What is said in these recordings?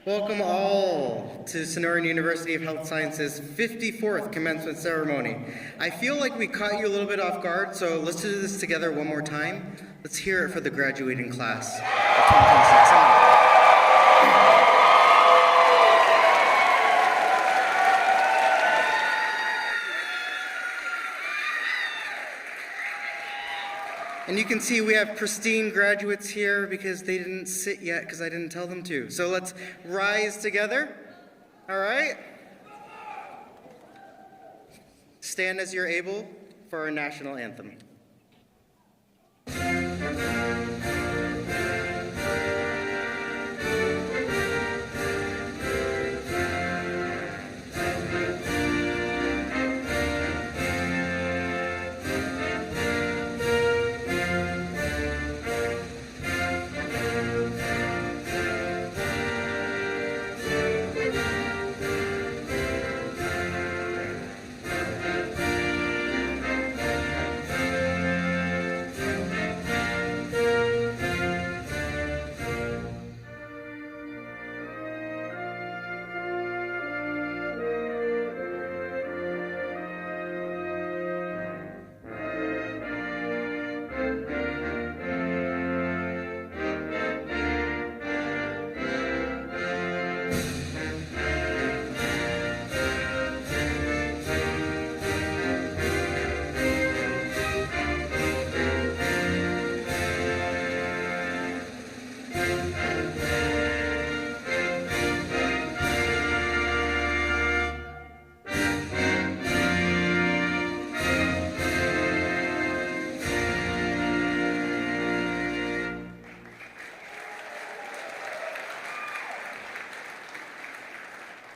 Welcome all to Sonoran University of Health Sciences' 54th commencement ceremony. I feel like we caught you a little bit off guard, so let's do this together one more time. Let's hear it for the graduating class of 2026. And you can see we have pristine graduates here because they didn't sit yet because I didn't tell them to. So let's rise together, all right? Stand as you're able for our national anthem.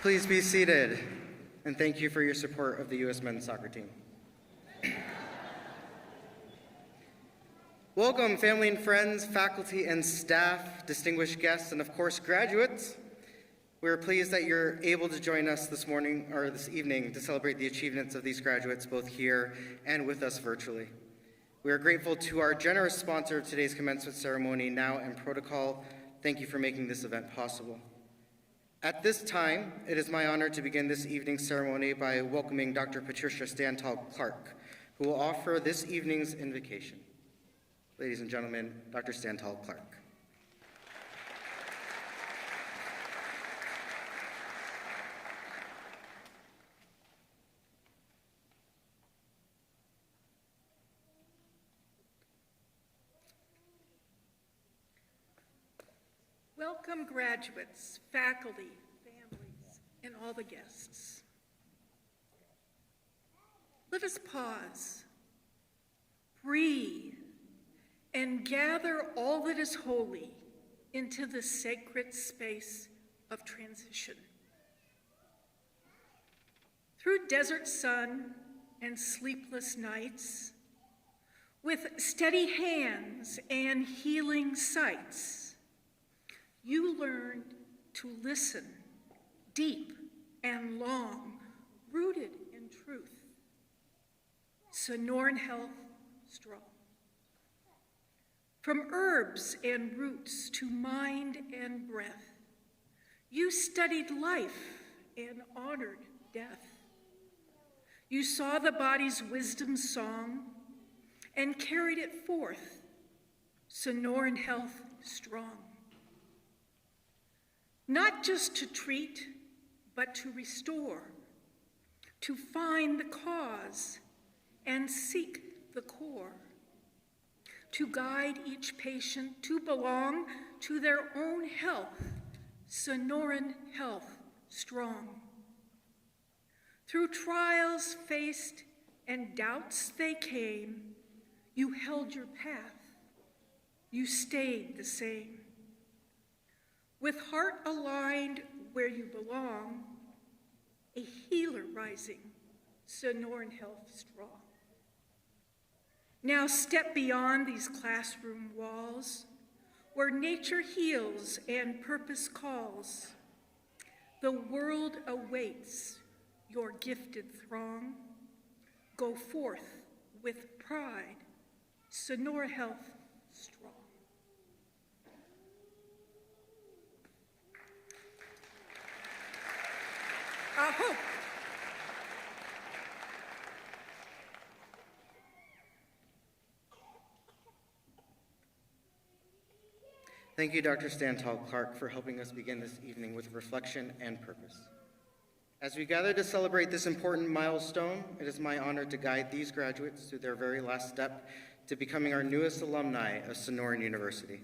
Please be seated, and thank you for your support of the U.S. men's soccer team. Welcome, family and friends, faculty and staff, distinguished guests, and of course, graduates. We are pleased that you're able to join us this morning or this evening to celebrate the achievements of these graduates, both here and with us virtually. We are grateful to our generous sponsor of today's commencement ceremony, Now and Protocol. Thank you for making this event possible. At this time, it is my honor to begin this evening's ceremony by welcoming Dr. Patricia Stantal-Clark, who will offer this evening's invocation. Ladies and gentlemen, Dr. Stantal-Clark. Welcome, graduates, faculty, families, and all the guests. Let us pause, breathe, and gather all that is holy into the sacred space of transition. Through desert sun and sleepless nights, with steady hands and healing sights, you learned to listen deep and long, rooted in truth. Sonoran health strong. From herbs and roots to mind and breath, you studied life and honored death. You saw the body's wisdom song and carried it forth. Sonoran health strong. Not just to treat, but to restore, to find the cause and seek the core, to guide each patient to belong to their own health, Sonoran health strong. Through trials faced and doubts they came, you held your path, you stayed the same. With heart aligned where you belong, a healer rising, Sonoran health strong. Now step beyond these classroom walls, where nature heals and purpose calls. The world awaits your gifted throng. Go forth with pride, Sonoran health strong. hope. Thank you, Dr. Stantal Clark, for helping us begin this evening with reflection and purpose. As we gather to celebrate this important milestone, it is my honor to guide these graduates through their very last step to becoming our newest alumni of Sonoran University.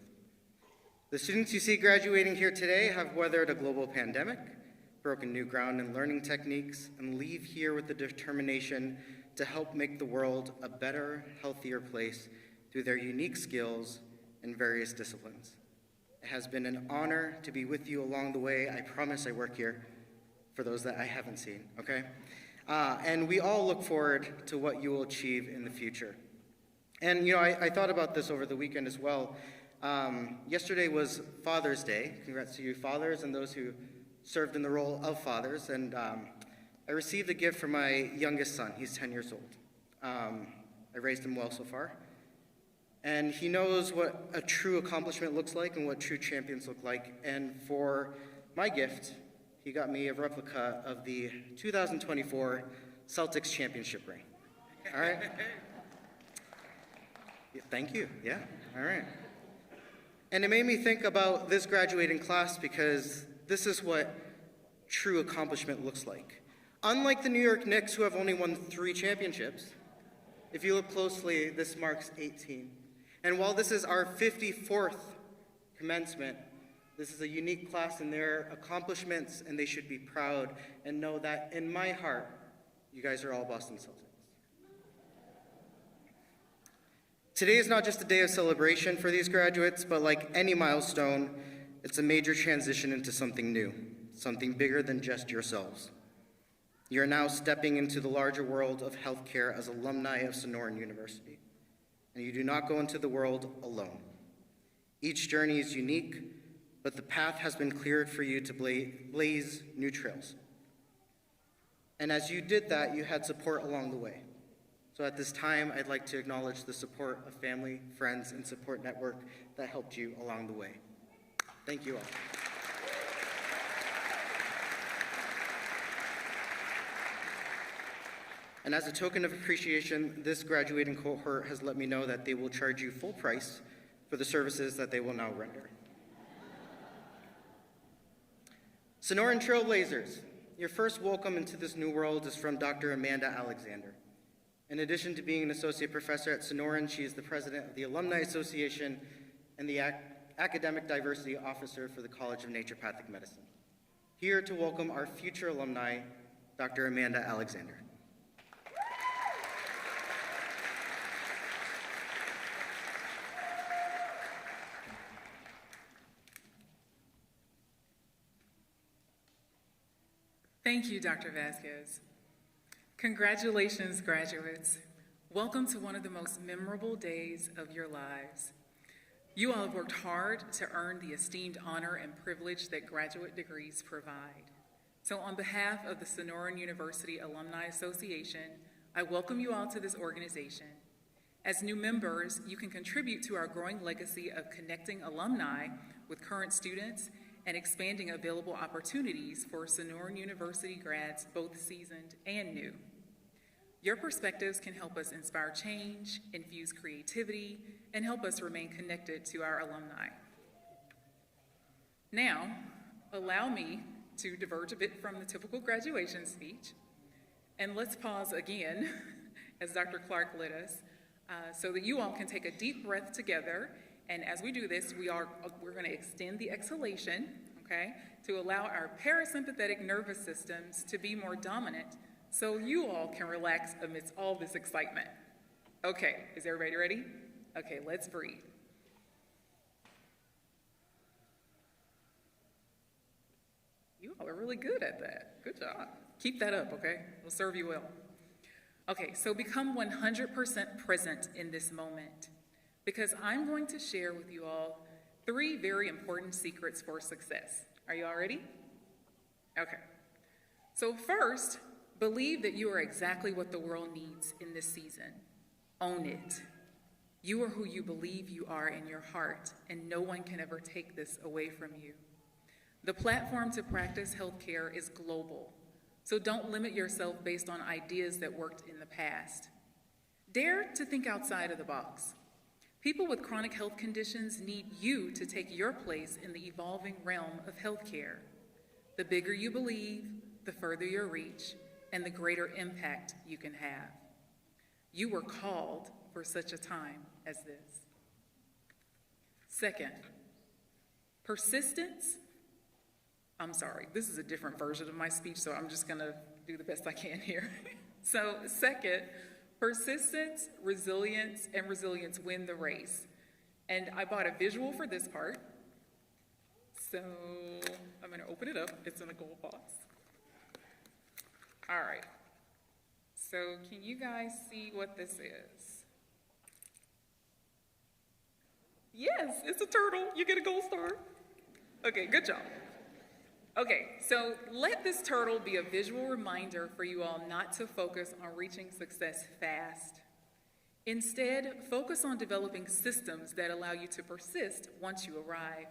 The students you see graduating here today have weathered a global pandemic, broken new ground in learning techniques, and leave here with the determination to help make the world a better, healthier place through their unique skills in various disciplines. It has been an honor to be with you along the way. I promise I work here for those that I haven't seen, okay? And we all look forward to what you will achieve in the future. And you know, I thought about this over the weekend as well. Yesterday was Father's Day. Congrats to you fathers and those who served in the role of fathers. And I received a gift from my youngest son. He's 10 years old. I raised him well so far. And he knows what a true accomplishment looks like and what true champions look like. And for my gift, he got me a replica of the 2024 Celtics championship ring. All right? Yeah, thank you. Yeah, all right. And it made me think about this graduating class because this is what true accomplishment looks like. Unlike the New York Knicks, who have only won 3 championships, if you look closely, this marks 18. And while this is our 54th commencement, this is a unique class in their accomplishments, and they should be proud and know that in my heart, you guys are all Boston Celtics. Today is not just a day of celebration for these graduates, but like any milestone, it's a major transition into something new, something bigger than just yourselves. You're now stepping into the larger world of healthcare as alumni of Sonoran University, and you do not go into the world alone. Each journey is unique, but the path has been cleared for you to blaze new trails. And as you did that, you had support along the way. So at this time, I'd like to acknowledge the support of family, friends, and support network that helped you along the way. Thank you all. And as a token of appreciation, this graduating cohort has let me know that they will charge you full price for the services that they will now render. Sonoran Trailblazers, your first welcome into this new world is from Dr. Amanda Alexander. In addition to being an associate professor at Sonoran, she is the president of the Alumni Association and the Academic Diversity Officer for the College of Naturopathic Medicine. Here to welcome our future alumni, Dr. Amanda Alexander. Thank you, Dr. Vasquez. Congratulations, graduates. Welcome to one of the most memorable days of your lives. You all have worked hard to earn the esteemed honor and privilege that graduate degrees provide. So on behalf of the Sonoran University Alumni Association, I welcome you all to this organization. As new members, you can contribute to our growing legacy of connecting alumni with current students and expanding available opportunities for Sonoran University grads, both seasoned and new. Your perspectives can help us inspire change, infuse creativity, and help us remain connected to our alumni. Now, allow me to diverge a bit from the typical graduation speech, and let's pause again, as Dr. Clark led us, so that you all can take a deep breath together. And as we do this, we're going to extend the exhalation, okay, to allow our parasympathetic nervous systems to be more dominant so you all can relax amidst all this excitement. Okay, is everybody ready? Okay, let's breathe. You all are really good at that. Good job. Keep that up, okay? It'll serve you well. Okay, so become 100% present in this moment, because I'm going to share with you all 3 very important secrets for success. Are you all ready? Okay. So first, believe that you are exactly what the world needs in this season. Own it. You are who you believe you are in your heart, and no one can ever take this away from you. The platform to practice healthcare is global, So don't limit yourself based on ideas that worked in the past. Dare to think outside of the box. People with chronic health conditions need you to take your place in the evolving realm of healthcare. The bigger you believe, the further your reach, and the greater impact you can have. You were called for such a time as this. Second, persistence. I'm sorry, this is a different version of my speech, so I'm just gonna do the best I can here. So second, persistence, resilience, and resilience win the race. And I bought a visual for this part. So I'm gonna open it up. It's in a gold box. All right. So can you guys see what this is? Yes, it's a turtle. You get a gold star. Okay, good job. Okay, so let this turtle be a visual reminder for you all not to focus on reaching success fast. Instead, focus on developing systems that allow you to persist once you arrive.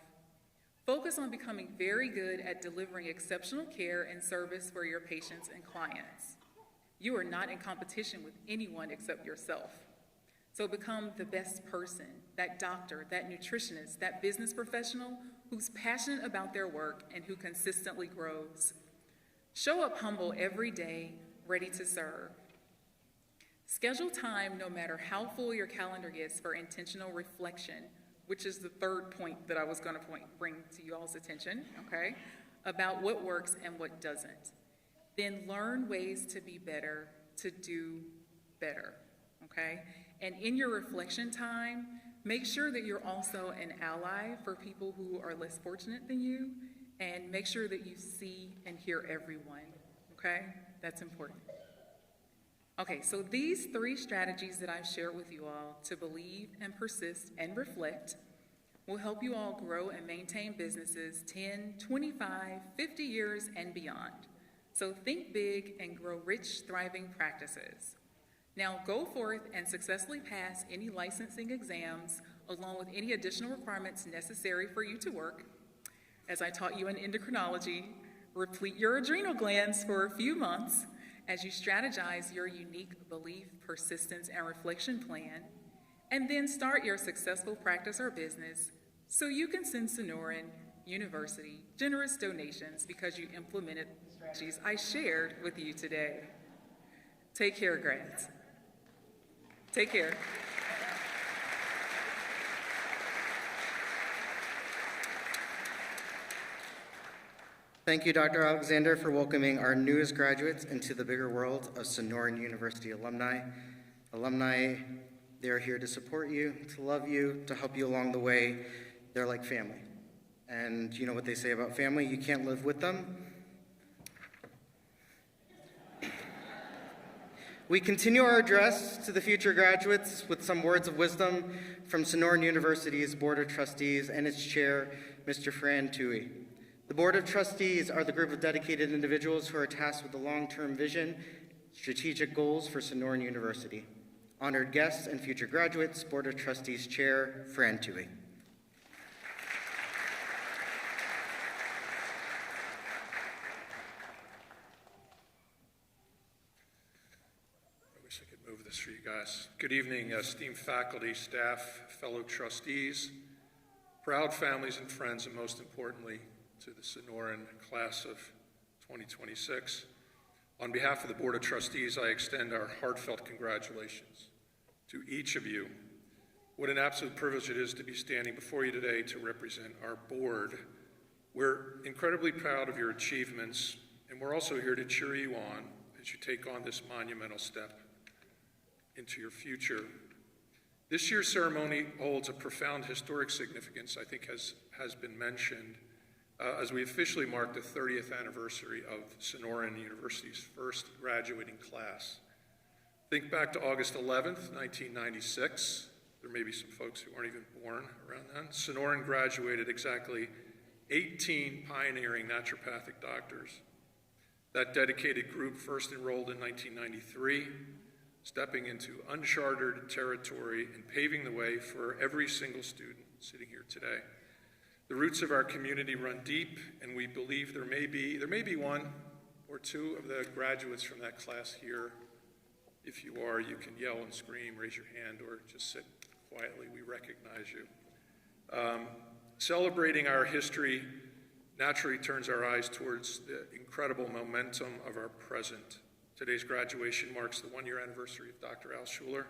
Focus on becoming very good at delivering exceptional care and service for your patients and clients. You are not in competition with anyone except yourself. So become the best person, that doctor, that nutritionist, that business professional who's passionate about their work and who consistently grows. Show up humble every day, ready to serve. Schedule time, no matter how full your calendar gets, for intentional reflection, which is the third point that I was going to bring to you all's attention, okay, about what works and what doesn't. Then learn ways to be better, to do better, okay? And in your reflection time, make sure that you're also an ally for people who are less fortunate than you, and make sure that you see and hear everyone, okay? That's important. Okay, so these three strategies that I've shared with you all to believe and persist and reflect will help you all grow and maintain businesses 10, 25, 50 years and beyond. So think big and grow rich, thriving practices. Now go forth and successfully pass any licensing exams along with any additional requirements necessary for you to work. As I taught you in endocrinology, replete your adrenal glands for a few months as you strategize your unique belief, persistence, and reflection plan, and then start your successful practice or business so you can send Sonoran University generous donations because you implemented the strategies I shared with you today. Take care, grads. Take care. Thank you, Dr. Alexander, for welcoming our newest graduates into the bigger world of Sonoran University alumni. Alumni, they're here to support you, to love you, to help you along the way. They're like family. And you know what they say about family? You can't live with them. We continue our address to the future graduates with some words of wisdom from Sonoran University's Board of Trustees and its chair, Mr. Fran Tui. The Board of Trustees are the group of dedicated individuals who are tasked with the long-term vision, strategic goals for Sonoran University. Honored guests and future graduates, Board of Trustees Chair, Fran Tui. I wish I could move this for you guys. Good evening, esteemed faculty, staff, fellow trustees, proud families and friends, and most importantly, to the Sonoran class of 2026. On behalf of the Board of Trustees, I extend our heartfelt congratulations to each of you. What an absolute privilege it is to be standing before you today to represent our board. We're incredibly proud of your achievements, and we're also here to cheer you on as you take on this monumental step into your future. This year's ceremony holds a profound historic significance, I think has been mentioned, as we officially mark the 30th anniversary of Sonoran University's first graduating class. Think back to August 11th, 1996. There may be some folks who aren't even born around then. Sonoran graduated exactly 18 pioneering naturopathic doctors. That dedicated group first enrolled in 1993, stepping into uncharted territory and paving the way for every single student sitting here today. The roots of our community run deep, and we believe there may be one, or two of the graduates from that class here? If you are, you can yell and scream, raise your hand, or just sit quietly. We recognize you. Celebrating our history naturally turns our eyes towards the incredible momentum of our present. Today's graduation marks the one-year anniversary of Dr. Al Schuler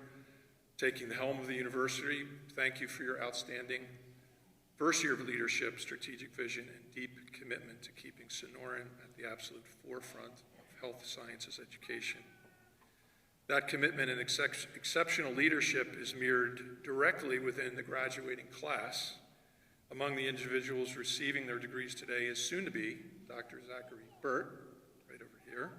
taking the helm of the university. Thank you for your outstanding first year of leadership, strategic vision, and deep commitment to keeping Sonoran at the absolute forefront of health sciences education. That commitment and exceptional leadership is mirrored directly within the graduating class. Among the individuals receiving their degrees today is soon-to-be Dr. Zachary Burt, right over here.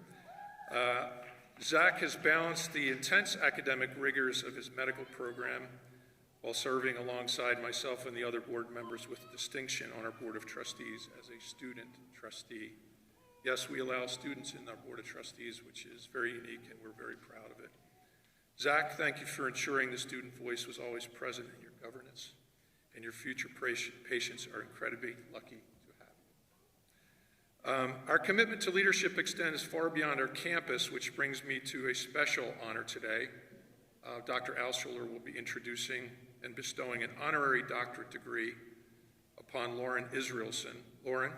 Zach has balanced the intense academic rigors of his medical program while serving alongside myself and the other board members with distinction on our Board of Trustees as a student trustee. Yes, we allow students in our Board of Trustees, which is very unique, and we're very proud of it. Zach, thank you for ensuring the student voice was always present in your governance, and your future patients are incredibly lucky to have you. Our commitment to leadership extends far beyond our campus, which brings me to a special honor today. Dr. Al Schuler will be introducing and bestowing an honorary doctorate degree upon Lauren Israelson. Lauren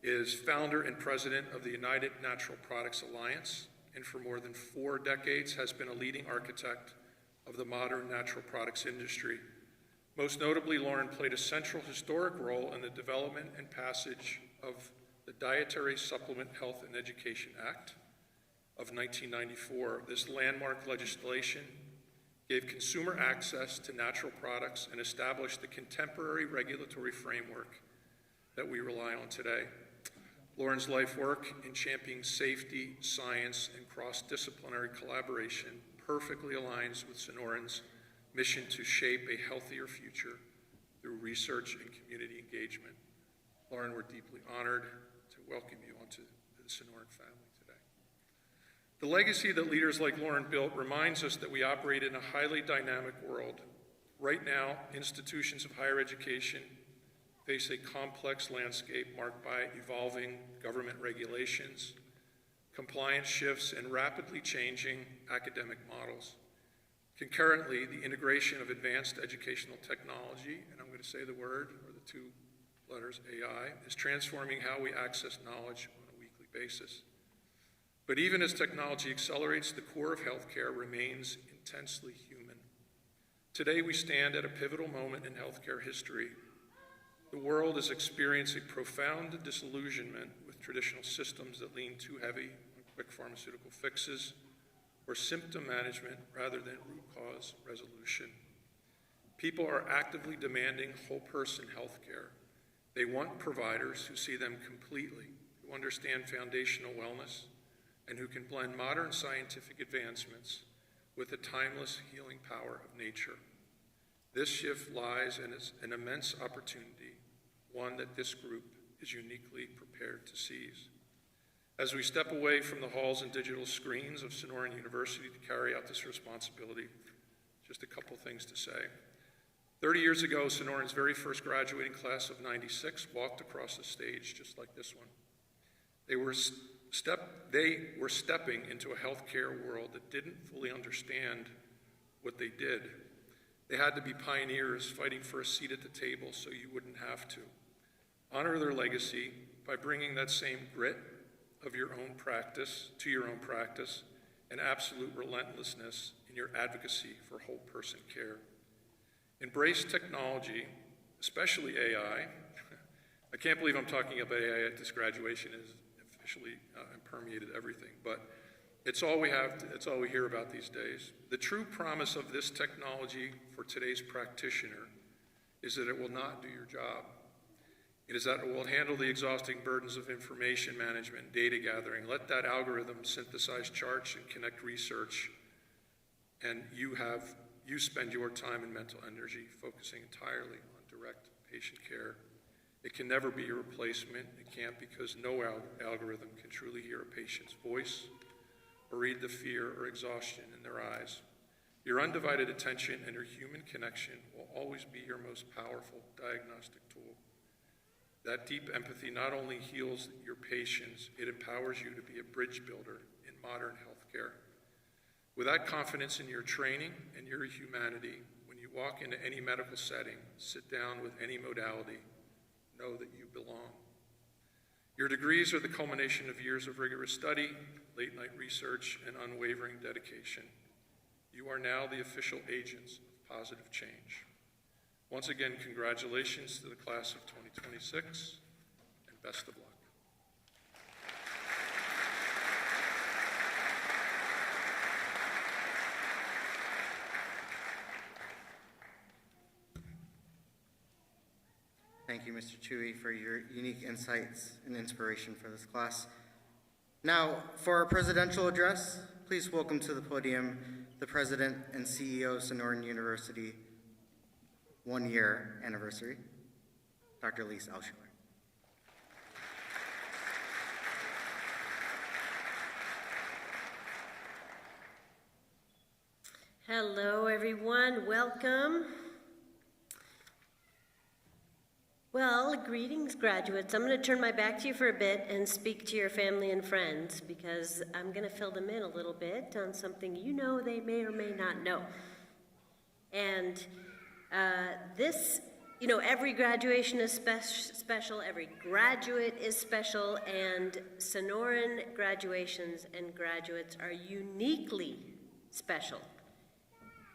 is founder and president of the United Natural Products Alliance, and for more than 4 decades has been a leading architect of the modern natural products industry. Most notably, Lauren played a central historic role in the development and passage of the Dietary Supplement Health and Education Act of 1994. This landmark legislation gave consumer access to natural products and established the contemporary regulatory framework that we rely on today. Lauren's life work in championing safety, science, and cross-disciplinary collaboration perfectly aligns with Sonoran's mission to shape a healthier future through research and community engagement. Lauren, we're deeply honored to welcome you onto the Sonoran family today. The legacy that leaders like Lauren built reminds us that we operate in a highly dynamic world. Right now, institutions of higher education face a complex landscape marked by evolving government regulations, compliance shifts, and rapidly changing academic models. Concurrently, the integration of advanced educational technology, and I'm going to say the word, or the 2 letters AI, is transforming how we access knowledge on a weekly basis. But even as technology accelerates, the core of healthcare remains intensely human. Today, we stand at a pivotal moment in healthcare history. The world is experiencing profound disillusionment with traditional systems that lean too heavy on quick pharmaceutical fixes or symptom management rather than root cause resolution. People are actively demanding whole-person healthcare. They want providers who see them completely, who understand foundational wellness, and who can blend modern scientific advancements with the timeless healing power of nature. This shift lies in an immense opportunity, one that this group is uniquely prepared to seize. As we step away from the halls and digital screens of Sonoran University to carry out this responsibility, just a couple things to say. 30 years ago, Sonoran's very first graduating class of '96 walked across the stage just like this one. They were stepping into a healthcare world that didn't fully understand what they did. They had to be pioneers, fighting for a seat at the table so you wouldn't have to. Honor their legacy by bringing that same grit of your own practice to your own practice and absolute relentlessness in your advocacy for whole person care. Embrace technology, especially AI. I can't believe I'm talking about AI at this graduation. It has officially permeated everything, but it's all we have, it's all we hear about these days. The true promise of this technology for today's practitioner is that it will not do your job. It is that it will handle the exhausting burdens of information management, data gathering. Let that algorithm synthesize charts and connect research, and you spend your time and mental energy focusing entirely on direct patient care. It can never be a replacement. It can't, because no algorithm can truly hear a patient's voice or read the fear or exhaustion in their eyes. Your undivided attention and your human connection will always be your most powerful diagnostic tool. That deep empathy not only heals your patients, it empowers you to be a bridge builder in modern healthcare. With that confidence in your training and your humanity, when you walk into any medical setting, sit down with any modality, know that you belong. Your degrees are the culmination of years of rigorous study, late-night research, and unwavering dedication. You are now the official agents of positive change. Once again, congratulations to the class of 2026, and best of luck. Thank you, Mr. Chewy, for your unique insights and inspiration for this class. Now, for our presidential address, please welcome to the podium the President and CEO of Sonoran University, 1-year anniversary, Dr. Lise Alschuler. Hello, everyone. Welcome. Well, greetings, graduates. I'm going to turn my back to you for a bit and speak to your family and friends because I'm going to fill them in a little bit on something you know they may or may not know. And every graduation is special, every graduate is special, and Sonoran graduations and graduates are uniquely special.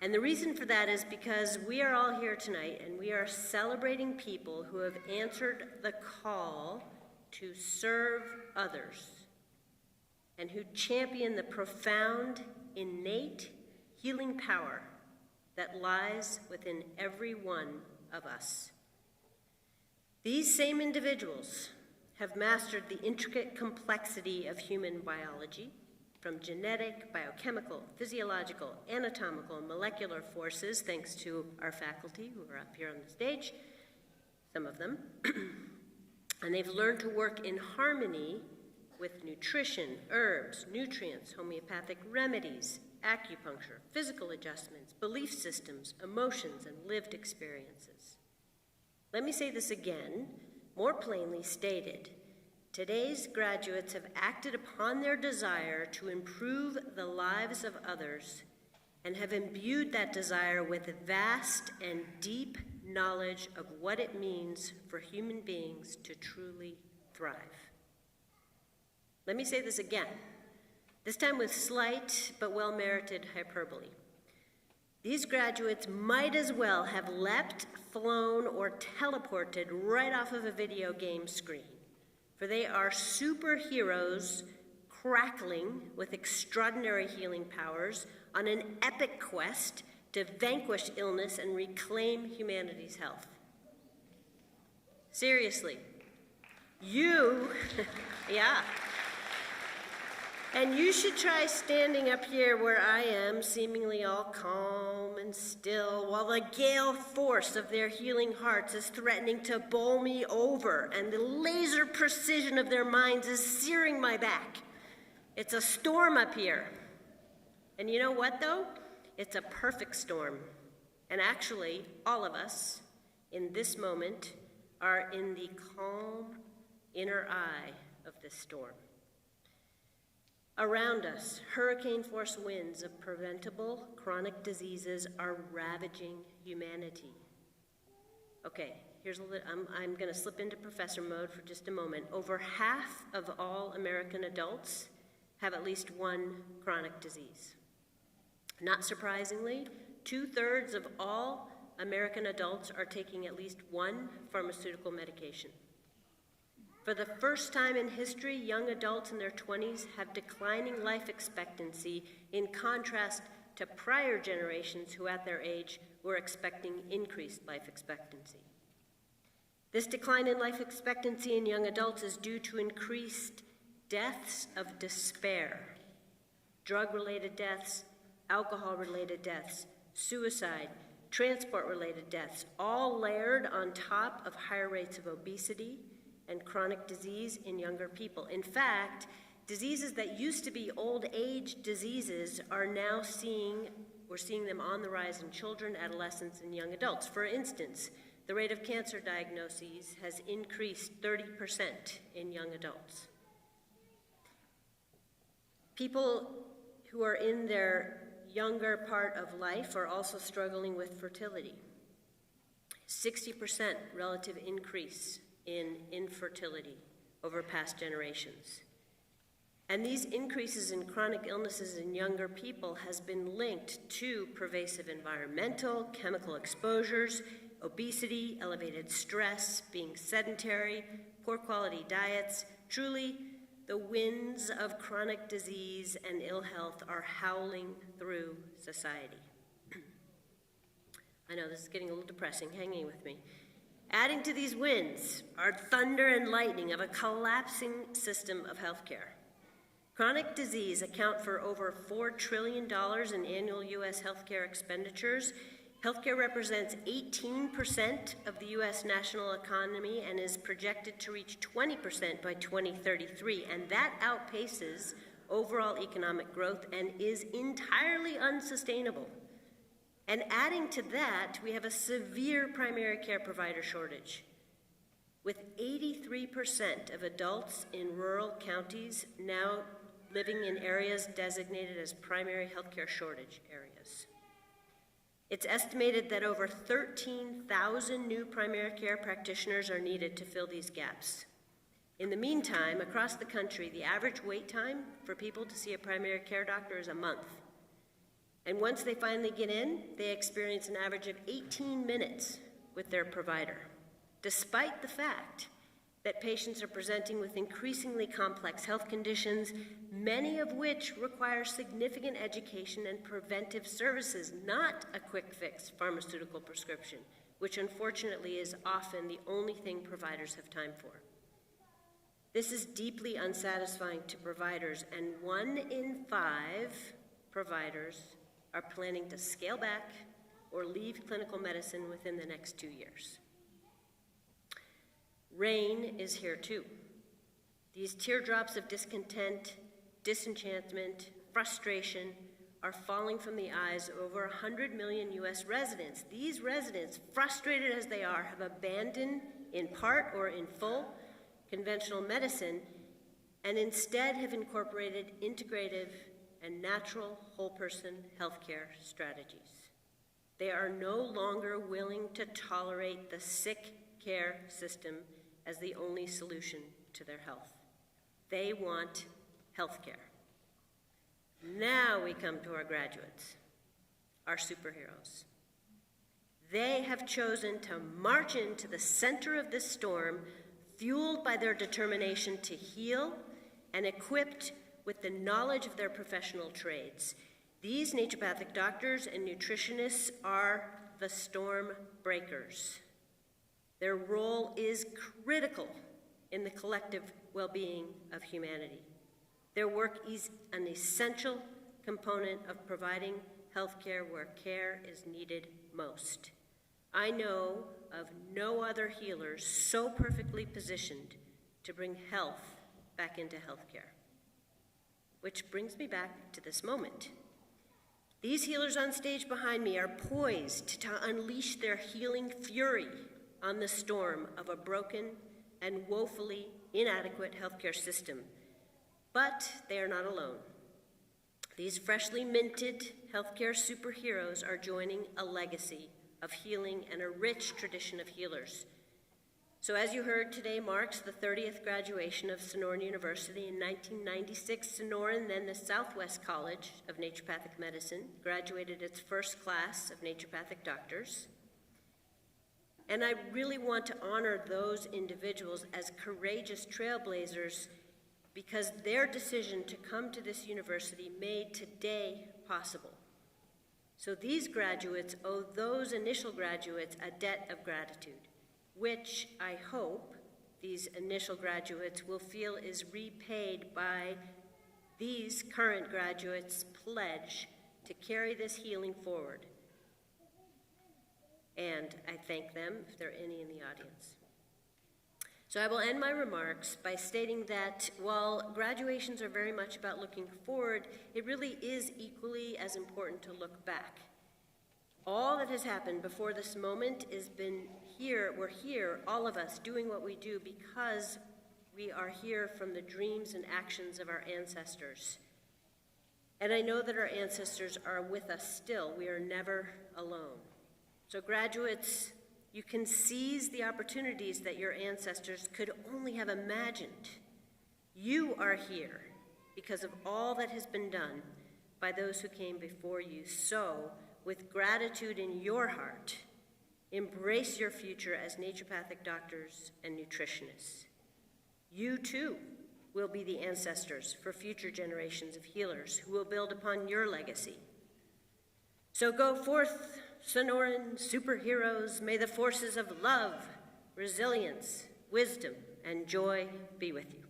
And the reason for that is because we are all here tonight and we are celebrating people who have answered the call to serve others and who champion the profound, innate healing power that lies within every one of us. These same individuals have mastered the intricate complexity of human biology, from genetic, biochemical, physiological, anatomical, molecular forces, thanks to our faculty who are up here on the stage, some of them. And they've learned to work in harmony with nutrition, herbs, nutrients, homeopathic remedies, acupuncture, physical adjustments, belief systems, emotions, and lived experiences. Let me say this again, more plainly stated. Today's graduates have acted upon their desire to improve the lives of others and have imbued that desire with vast and deep knowledge of what it means for human beings to truly thrive. Let me say this again, this time with slight but well-merited hyperbole. These graduates might as well have leapt, flown, or teleported right off of a video game screen. For they are superheroes crackling with extraordinary healing powers on an epic quest to vanquish illness and reclaim humanity's health. Seriously, you, yeah. And you should try standing up here where I am, seemingly all calm and still, while the gale force of their healing hearts is threatening to bowl me over, and the laser precision of their minds is searing my back. It's a storm up here. And you know what, though? It's a perfect storm. And actually, all of us, in this moment, are in the calm inner eye of this storm. Around us, hurricane-force winds of preventable chronic diseases are ravaging humanity. Okay, here's I'm going to slip into professor mode for just a moment. Over half of all American adults have at least one chronic disease. Not surprisingly, 2/3 of all American adults are taking at least one pharmaceutical medication. For the first time in history, young adults in their 20s have declining life expectancy in contrast to prior generations who at their age were expecting increased life expectancy. This decline in life expectancy in young adults is due to increased deaths of despair, drug-related deaths, alcohol-related deaths, suicide, transport-related deaths, all layered on top of higher rates of obesity and chronic disease in younger people. In fact, diseases that used to be old age diseases are now we're seeing them on the rise in children, adolescents, and young adults. For instance, the rate of cancer diagnoses has increased 30% in young adults. People who are in their younger part of life are also struggling with fertility. 60% relative increase in infertility over past generations. And these increases in chronic illnesses in younger people has been linked to pervasive environmental, chemical exposures, obesity, elevated stress, being sedentary, poor quality diets. Truly, the winds of chronic disease and ill health are howling through society. I know this is getting a little depressing, hanging with me. Adding to these winds are thunder and lightning of a collapsing system of healthcare. Chronic disease account for over $4 trillion in annual U.S. healthcare expenditures. Healthcare represents 18% of the U.S. national economy and is projected to reach 20% by 2033, and that outpaces overall economic growth and is entirely unsustainable. And adding to that, we have a severe primary care provider shortage, with 83% of adults in rural counties now living in areas designated as primary healthcare shortage areas. It's estimated that over 13,000 new primary care practitioners are needed to fill these gaps. In the meantime, across the country, the average wait time for people to see a primary care doctor is a month. And once they finally get in, they experience an average of 18 minutes with their provider, despite the fact that patients are presenting with increasingly complex health conditions, many of which require significant education and preventive services, not a quick fix pharmaceutical prescription, which unfortunately is often the only thing providers have time for. This is deeply unsatisfying to providers, and 1 in 5 providers are planning to scale back or leave clinical medicine within the next 2 years. Rain is here too. These teardrops of discontent, disenchantment, frustration are falling from the eyes of over 100 million U.S. residents. These residents, frustrated as they are, have abandoned, in part or in full, conventional medicine and instead have incorporated integrative and natural whole-person healthcare strategies. They are no longer willing to tolerate the sick care system as the only solution to their health. They want healthcare. Now we come to our graduates, our superheroes. They have chosen to march into the center of this storm, fueled by their determination to heal and equipped with the knowledge of their professional trades. These naturopathic doctors and nutritionists are the storm breakers. Their role is critical in the collective well-being of humanity. Their work is an essential component of providing healthcare where care is needed most. I know of no other healers so perfectly positioned to bring health back into healthcare. Which brings me back to this moment. These healers on stage behind me are poised to unleash their healing fury on the storm of a broken and woefully inadequate healthcare system. But they are not alone. These freshly minted healthcare superheroes are joining a legacy of healing and a rich tradition of healers. So as you heard, today marks the 30th graduation of Sonoran University. In 1996, Sonoran, then the Southwest College of Naturopathic Medicine, graduated its first class of naturopathic doctors. And I really want to honor those individuals as courageous trailblazers because their decision to come to this university made today possible. So these graduates owe those initial graduates a debt of gratitude, which I hope these initial graduates will feel is repaid by these current graduates' pledge to carry this healing forward. And I thank them, if there are any in the audience. So I will end my remarks by stating that while graduations are very much about looking forward, it really is equally as important to look back. All that has happened before this moment has been here. We're here, all of us, doing what we do because we are here from the dreams and actions of our ancestors. And I know that our ancestors are with us still. We are never alone. So graduates, you can seize the opportunities that your ancestors could only have imagined. You are here because of all that has been done by those who came before you. So, with gratitude in your heart, embrace your future as naturopathic doctors and nutritionists. You too will be the ancestors for future generations of healers who will build upon your legacy. So go forth, Sonoran superheroes. May the forces of love, resilience, wisdom, and joy be with you.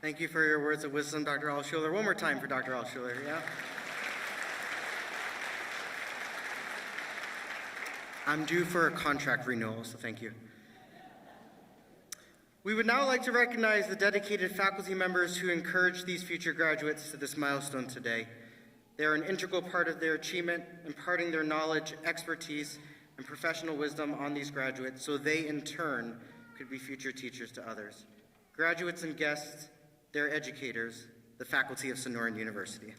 Thank you for your words of wisdom, Dr. Altschuler. One more time for Dr. Altschuler, yeah? I'm due for a contract renewal, so thank you. We would now like to recognize the dedicated faculty members who encouraged these future graduates to this milestone today. They are an integral part of their achievement, imparting their knowledge, expertise, and professional wisdom on these graduates so they, in turn, could be future teachers to others. Graduates and guests, their educators, the faculty of Sonoran University.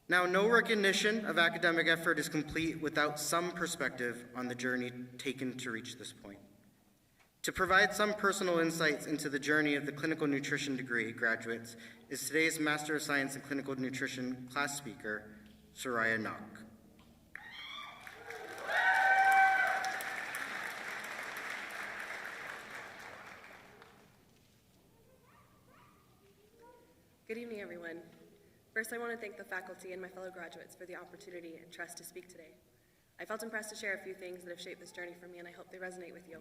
Now, no recognition of academic effort is complete without some perspective on the journey taken to reach this point. To provide some personal insights into the journey of the clinical nutrition degree graduates is today's Master of Science in Clinical Nutrition class speaker, Soraya Nock. Good evening, everyone. First, I want to thank the faculty and my fellow graduates for the opportunity and trust to speak today. I felt impressed to share a few things that have shaped this journey for me, and I hope they resonate with you.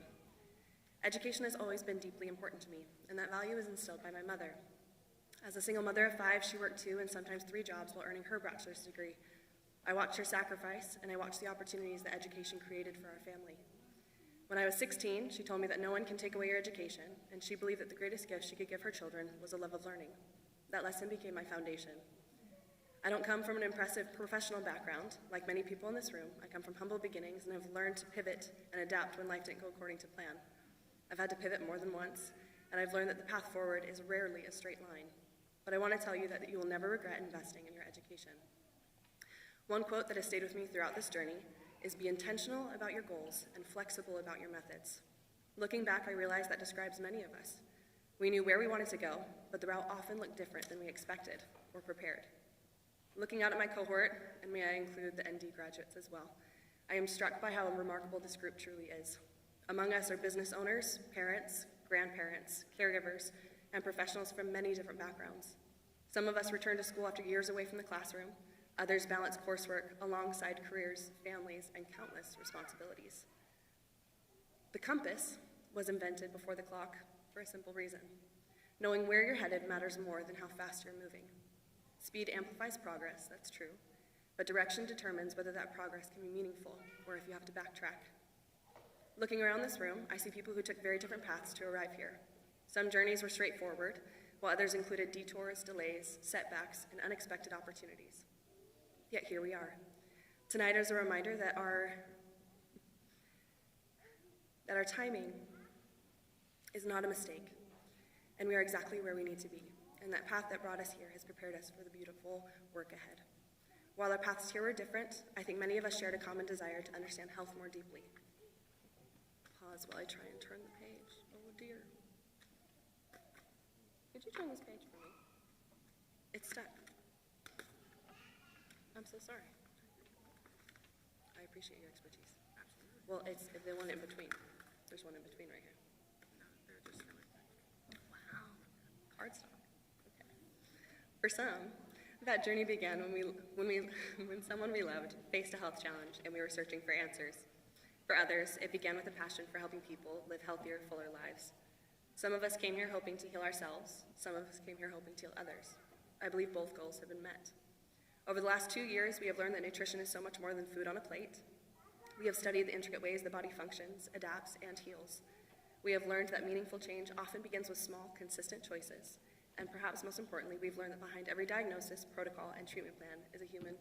Education has always been deeply important to me, and that value is instilled by my mother. As a single mother of 5, she worked 2 and sometimes 3 jobs while earning her bachelor's degree. I watched her sacrifice, and I watched the opportunities that education created for our family. When I was 16, she told me that no one can take away your education, and she believed that the greatest gift she could give her children was a love of learning. That lesson became my foundation. I don't come from an impressive professional background. Like many people in this room, I come from humble beginnings and have learned to pivot and adapt when life didn't go according to plan. I've had to pivot more than once, and I've learned that the path forward is rarely a straight line. But I want to tell you that you will never regret investing in your education. One quote that has stayed with me throughout this journey is be intentional about your goals and flexible about your methods. Looking back, I realize that describes many of us. We knew where we wanted to go, but the route often looked different than we expected or prepared. Looking out at my cohort, and may I include the ND graduates as well, I am struck by how remarkable this group truly is. Among us are business owners, parents, grandparents, caregivers, and professionals from many different backgrounds. Some of us return to school after years away from the classroom. Others balance coursework alongside careers, families, and countless responsibilities. The compass was invented before the clock for a simple reason. Knowing where you're headed matters more than how fast you're moving. Speed amplifies progress, that's true, but direction determines whether that progress can be meaningful or if you have to backtrack. Looking around this room, I see people who took very different paths to arrive here. Some journeys were straightforward, while others included detours, delays, setbacks, and unexpected opportunities. Yet here we are. Tonight is a reminder that our timing is not a mistake, and we are exactly where we need to be, and that path that brought us here has prepared us for the beautiful work ahead. While our paths here were different, I think many of us shared a common desire to understand health more deeply. Pause while I try and turn the page. Oh dear. Could you turn this page for me? It's stuck. I'm so sorry. I appreciate your expertise. Absolutely. Well, it's the one in between. There's one in between right here. Wow. Cardstock. Okay. For some, that journey began when someone we loved faced a health challenge and we were searching for answers. For others, it began with a passion for helping people live healthier, fuller lives. Some of us came here hoping to heal ourselves. Some of us came here hoping to heal others. I believe both goals have been met. Over the last 2 years, we have learned that nutrition is so much more than food on a plate. We have studied the intricate ways the body functions, adapts, and heals. We have learned that meaningful change often begins with small, consistent choices. And perhaps most importantly, we've learned that behind every diagnosis, protocol, and treatment plan is a human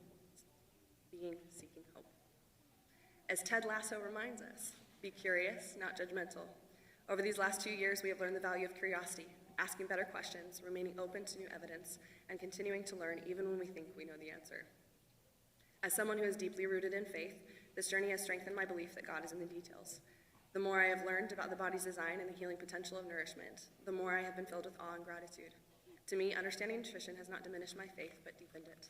being seeking hope. As Ted Lasso reminds us, be curious, not judgmental. Over these last 2 years, we have learned the value of curiosity, asking better questions, remaining open to new evidence, and continuing to learn even when we think we know the answer. As someone who is deeply rooted in faith, this journey has strengthened my belief that God is in the details. The more I have learned about the body's design and the healing potential of nourishment, the more I have been filled with awe and gratitude. To me, understanding nutrition has not diminished my faith, but deepened it.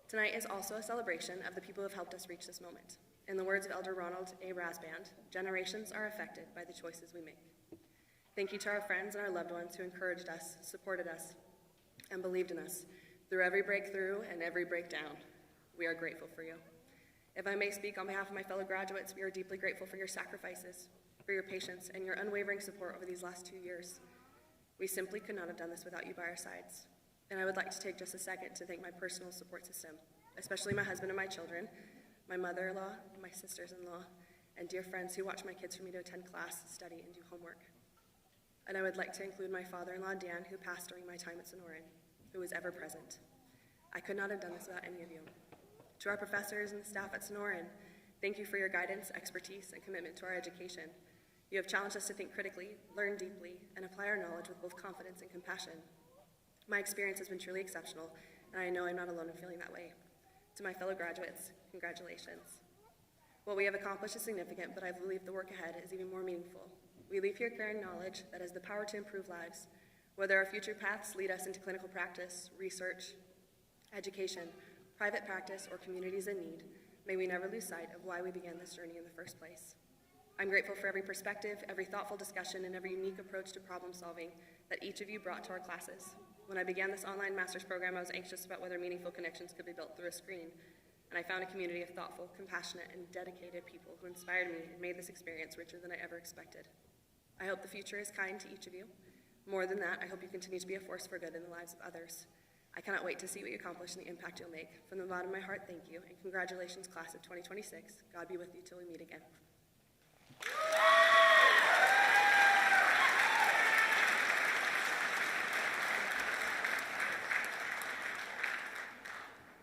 Tonight is also a celebration of the people who have helped us reach this moment. In the words of Elder Ronald A. Rasband, generations are affected by the choices we make. Thank you to our friends and our loved ones who encouraged us, supported us, and believed in us through every breakthrough and every breakdown. We are grateful for you. If I may speak on behalf of my fellow graduates, we are deeply grateful for your sacrifices, for your patience, and your unwavering support over these last 2 years. We simply could not have done this without you by our sides. And I would like to take just a second to thank my personal support system, especially my husband and my children, my mother-in-law, my sisters-in-law, and dear friends who watch my kids for me to attend class, study, and do homework. And I would like to include my father-in-law, Dan, who passed during my time at Sonoran, who was ever present. I could not have done this without any of you. To our professors and staff at Sonoran, thank you for your guidance, expertise, and commitment to our education. You have challenged us to think critically, learn deeply, and apply our knowledge with both confidence and compassion. My experience has been truly exceptional, and I know I'm not alone in feeling that way. To my fellow graduates, congratulations. What we have accomplished is significant, but I believe the work ahead is even more meaningful. We leave here carrying knowledge that has the power to improve lives. Whether our future paths lead us into clinical practice, research, education, private practice, or communities in need, may we never lose sight of why we began this journey in the first place. I'm grateful for every perspective, every thoughtful discussion, and every unique approach to problem solving that each of you brought to our classes. When I began this online master's program, I was anxious about whether meaningful connections could be built through a screen, and I found a community of thoughtful, compassionate, and dedicated people who inspired me and made this experience richer than I ever expected. I hope the future is kind to each of you. More than that, I hope you continue to be a force for good in the lives of others. I cannot wait to see what you accomplish and the impact you'll make. From the bottom of my heart, thank you, and congratulations, class of 2026. God be with you till we meet again.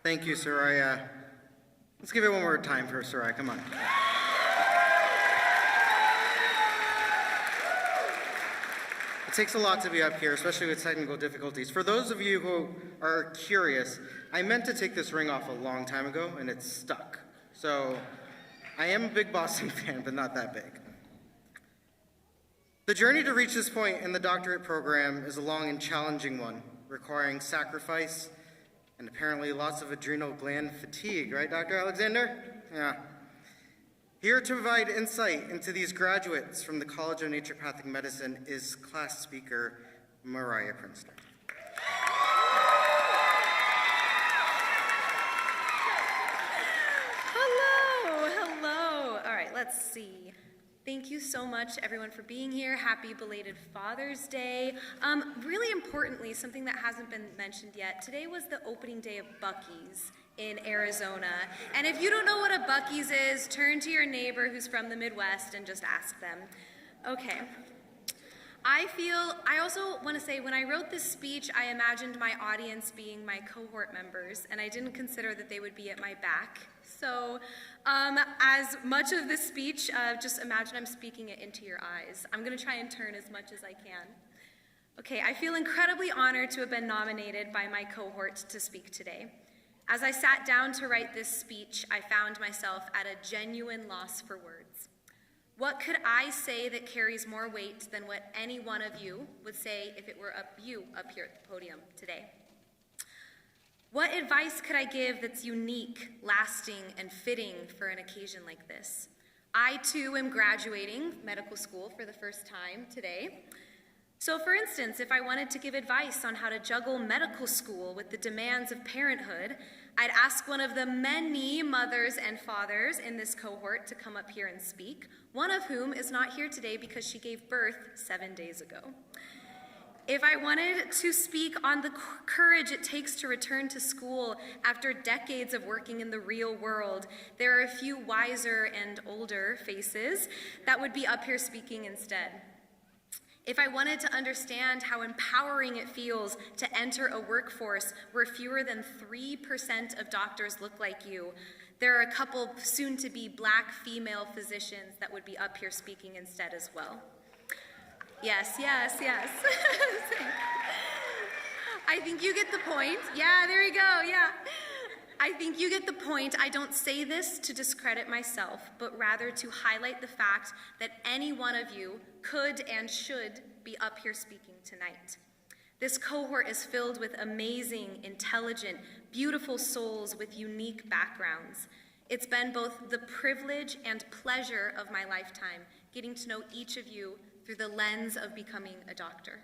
Thank you, Soraya. Let's give it one more time for Soraya. Come on. It takes a lot to be up here, especially with technical difficulties. For those of you who are curious, I meant to take this ring off a long time ago, and it's stuck. So I am a big Boston fan, but not that big. The journey to reach this point in the doctorate program is a long and challenging one, requiring sacrifice and apparently lots of adrenal gland fatigue, right, Dr. Alexander? Yeah. Here to provide insight into these graduates from the College of Naturopathic Medicine is class speaker Mariah Princeton. Hello. All right, let's see. Thank you so much, everyone, for being here. Happy belated Father's Day. Really importantly, something that hasn't been mentioned yet, today was the opening day of Buc-ee's in Arizona. And if you don't know what a Buc-ee's is, turn to your neighbor who's from the Midwest and just ask them. Okay. I also want to say, when I wrote this speech, I imagined my audience being my cohort members, and I didn't consider that they would be at my back. So as much of this speech, just imagine I'm speaking it into your eyes. I'm going to try and turn as much as I can. Okay, I feel incredibly honored to have been nominated by my cohort to speak today. As I sat down to write this speech, I found myself at a genuine loss for words. What could I say that carries more weight than what any one of you would say if it were you up here at the podium today? What advice could I give that's unique, lasting, and fitting for an occasion like this? I, too, am graduating medical school for the first time today. So, for instance, if I wanted to give advice on how to juggle medical school with the demands of parenthood, I'd ask one of the many mothers and fathers in this cohort to come up here and speak, one of whom is not here today because she gave birth 7 days ago. If I wanted to speak on the courage it takes to return to school after decades of working in the real world, there are a few wiser and older faces that would be up here speaking instead. If I wanted to understand how empowering it feels to enter a workforce where fewer than 3% of doctors look like you, there are a couple soon-to-be Black female physicians that would be up here speaking instead as well. Yes. I think you get the point. Yeah, there we go, yeah. I think you get the point. I don't say this to discredit myself, but rather to highlight the fact that any one of you could and should be up here speaking tonight. This cohort is filled with amazing, intelligent, beautiful souls with unique backgrounds. It's been both the privilege and pleasure of my lifetime getting to know each of you through the lens of becoming a doctor.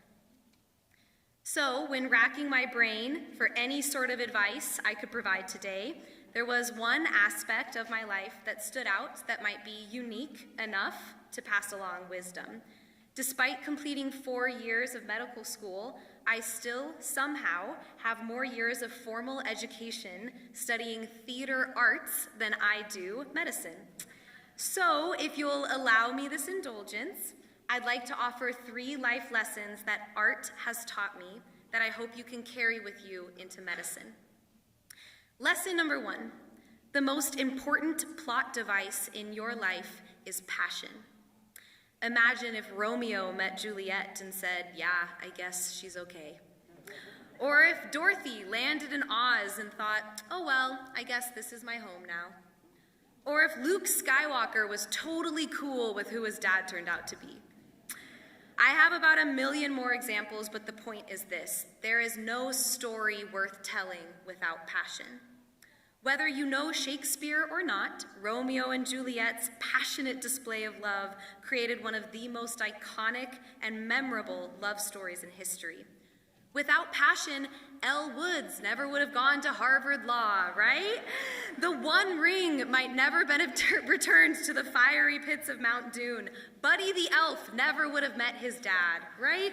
So, when racking my brain for any sort of advice I could provide today, there was one aspect of my life that stood out that might be unique enough to pass along wisdom. Despite completing 4 years of medical school, I still somehow have more years of formal education studying theater arts than I do medicine. So, if you'll allow me this indulgence, I'd like to offer 3 life lessons that art has taught me that I hope you can carry with you into medicine. Lesson number 1, the most important plot device in your life is passion. Imagine if Romeo met Juliet and said, yeah, I guess she's okay. Or if Dorothy landed in Oz and thought, oh well, I guess this is my home now. Or if Luke Skywalker was totally cool with who his dad turned out to be. I have about 1 million more examples, but the point is this: there is no story worth telling without passion. Whether you know Shakespeare or not, Romeo and Juliet's passionate display of love created one of the most iconic and memorable love stories in history. Without passion, Elle Woods never would have gone to Harvard Law, right? The One Ring might never been returned to the fiery pits of Mount Doom. Buddy the Elf never would have met his dad, right?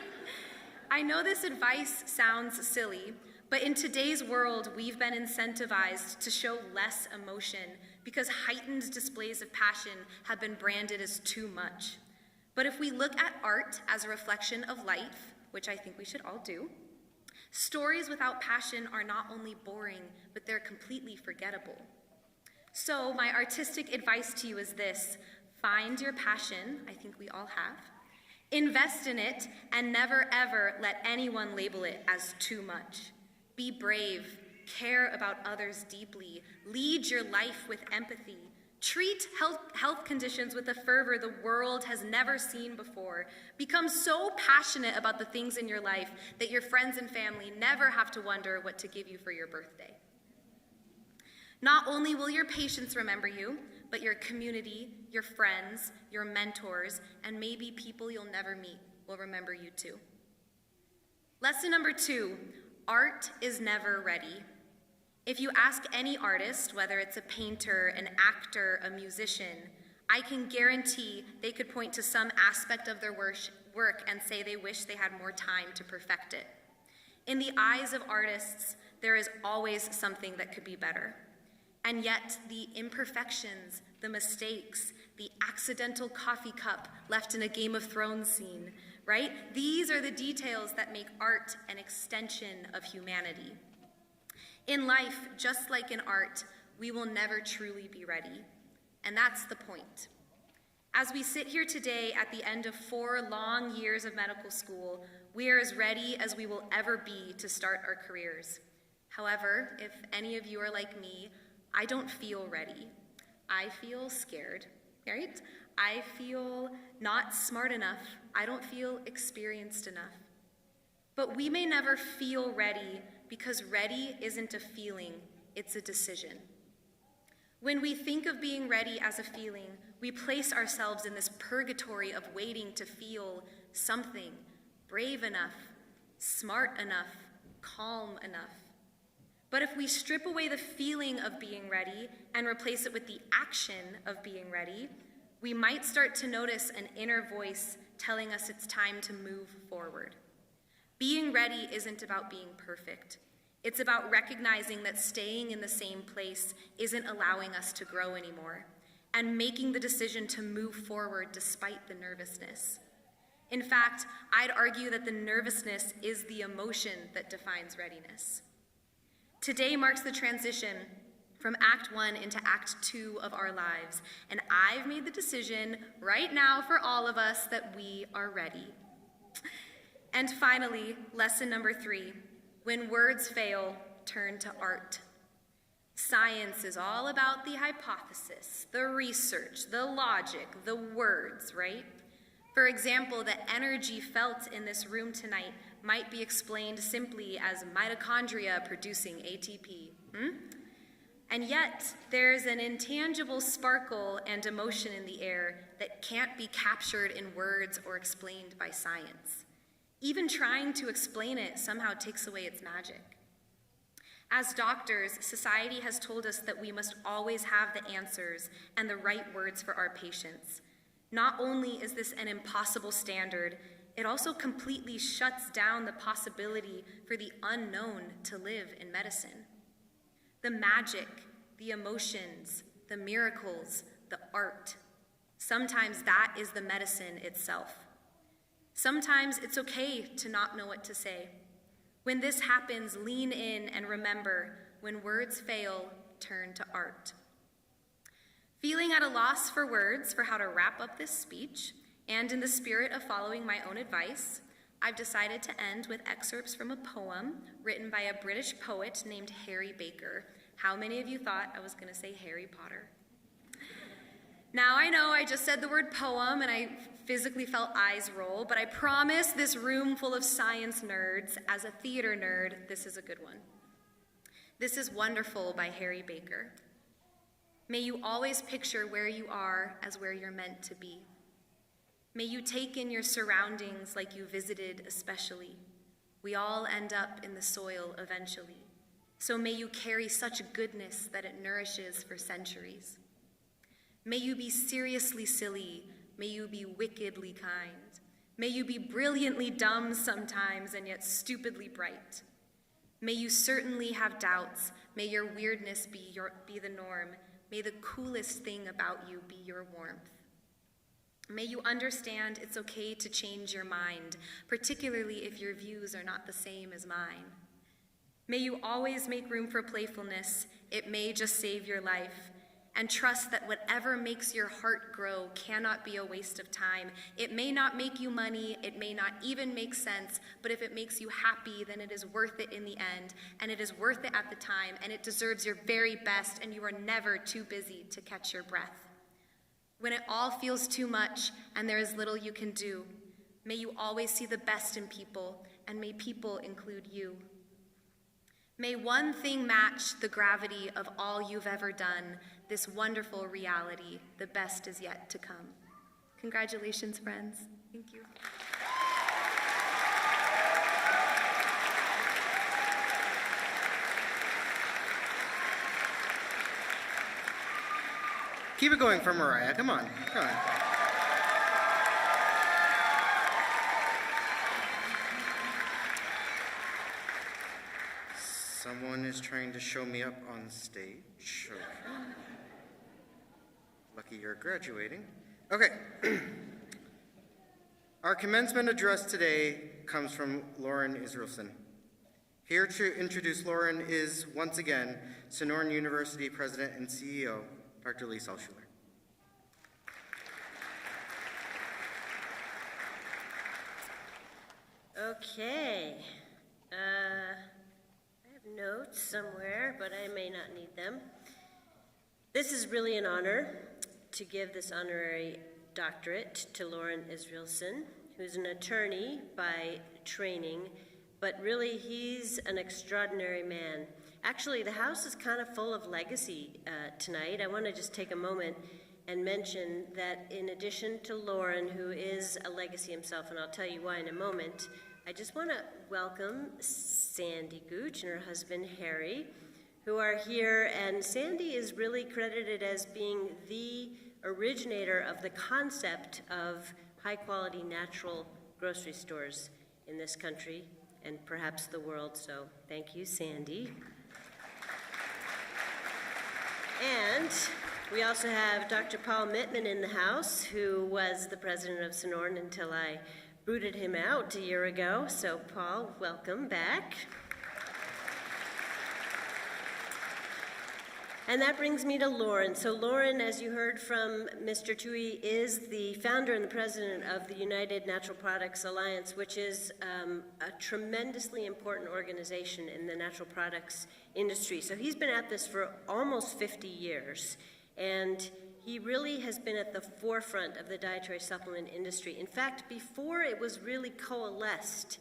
I know this advice sounds silly, but in today's world, we've been incentivized to show less emotion because heightened displays of passion have been branded as too much. But if we look at art as a reflection of life, which I think we should all do, stories without passion are not only boring, but they're completely forgettable. So my artistic advice to you is this: find your passion, I think we all have, invest in it, and never ever let anyone label it as too much. Be brave, care about others deeply, lead your life with empathy, treat health conditions with a fervor the world has never seen before. Become so passionate about the things in your life that your friends and family never have to wonder what to give you for your birthday. Not only will your patients remember you, but your community, your friends, your mentors, and maybe people you'll never meet will remember you too. Lesson number 2, art is never ready. If you ask any artist, whether it's a painter, an actor, a musician, I can guarantee they could point to some aspect of their work and say they wish they had more time to perfect it. In the eyes of artists, there is always something that could be better. And yet, the imperfections, the mistakes, the accidental coffee cup left in a Game of Thrones scene, right? These are the details that make art an extension of humanity. In life, just like in art, we will never truly be ready. And that's the point. As we sit here today at the end of 4 long years of medical school, we are as ready as we will ever be to start our careers. However, if any of you are like me, I don't feel ready. I feel scared, right? I feel not smart enough. I don't feel experienced enough. But we may never feel ready because ready isn't a feeling, it's a decision. When we think of being ready as a feeling, we place ourselves in this purgatory of waiting to feel something, brave enough, smart enough, calm enough. But if we strip away the feeling of being ready and replace it with the action of being ready, we might start to notice an inner voice telling us it's time to move forward. Being ready isn't about being perfect. It's about recognizing that staying in the same place isn't allowing us to grow anymore, and making the decision to move forward despite the nervousness. In fact, I'd argue that the nervousness is the emotion that defines readiness. Today marks the transition from Act 1 into Act 2 of our lives, and I've made the decision right now for all of us that we are ready. And finally, lesson number 3, when words fail, turn to art. Science is all about the hypothesis, the research, the logic, the words, right? For example, the energy felt in this room tonight might be explained simply as mitochondria producing ATP. And yet, there's an intangible sparkle and emotion in the air that can't be captured in words or explained by science. Even trying to explain it somehow takes away its magic. As doctors, society has told us that we must always have the answers and the right words for our patients. Not only is this an impossible standard, it also completely shuts down the possibility for the unknown to live in medicine. The magic, the emotions, the miracles, the art. Sometimes that is the medicine itself. Sometimes it's okay to not know what to say. When this happens, lean in and remember, when words fail, turn to art. Feeling at a loss for words for how to wrap up this speech, and in the spirit of following my own advice, I've decided to end with excerpts from a poem written by a British poet named Harry Baker. How many of you thought I was going to say Harry Potter? Now I know I just said the word poem and I physically felt eyes roll, but I promise this room full of science nerds, as a theater nerd, this is a good one. This is Wonderful by Harry Baker. May you always picture where you are as where you're meant to be. May you take in your surroundings like you visited especially. We all end up in the soil eventually. So may you carry such goodness that it nourishes for centuries. May you be seriously silly. May you be wickedly kind. May you be brilliantly dumb sometimes and yet stupidly bright. May you certainly have doubts. May your weirdness be the norm. May the coolest thing about you be your warmth. May you understand it's okay to change your mind, particularly if your views are not the same as mine. May you always make room for playfulness. It may just save your life. And trust that whatever makes your heart grow cannot be a waste of time. It may not make you money, it may not even make sense, but if it makes you happy, then it is worth it in the end, and it is worth it at the time, and it deserves your very best, and you are never too busy to catch your breath. When it all feels too much and there is little you can do, may you always see the best in people, and may people include you. May one thing match the gravity of all you've ever done, this wonderful reality, the best is yet to come. Congratulations, friends. Thank you. Keep it going for Mariah. Come on. Come on. Someone is trying to show me up on stage. Okay. Lucky you're graduating. Okay. Our commencement address today comes from Lauren Israelson. Here to introduce Lauren is, once again, Sonoran University President and CEO, Dr. Lee Salschuler. Okay. I have notes somewhere, but I may not need them. This is really an honor to give this honorary doctorate to Lauren Israelson, who's an attorney by training, but really he's an extraordinary man. Actually, the house is kind of full of legacy tonight. I want to just take a moment and mention that in addition to Lauren, who is a legacy himself, and I'll tell you why in a moment, I just want to welcome Sandy Gooch and her husband Harry, who are here, and Sandy is really credited as being the originator of the concept of high-quality natural grocery stores in this country. and perhaps the world. So thank you, Sandy. And we also have Dr. Paul Mittman in the house, who was the president of Sonoran until I booted him out a year ago. So Paul, welcome back. And that brings me to Lauren. So Lauren, as you heard from Mr. Tui, is the founder and the president of the United Natural Products Alliance, which is a tremendously important organization in the natural products industry. So he's been at this for almost 50 years, and he really has been at the forefront of the dietary supplement industry. In fact, before it was really coalesced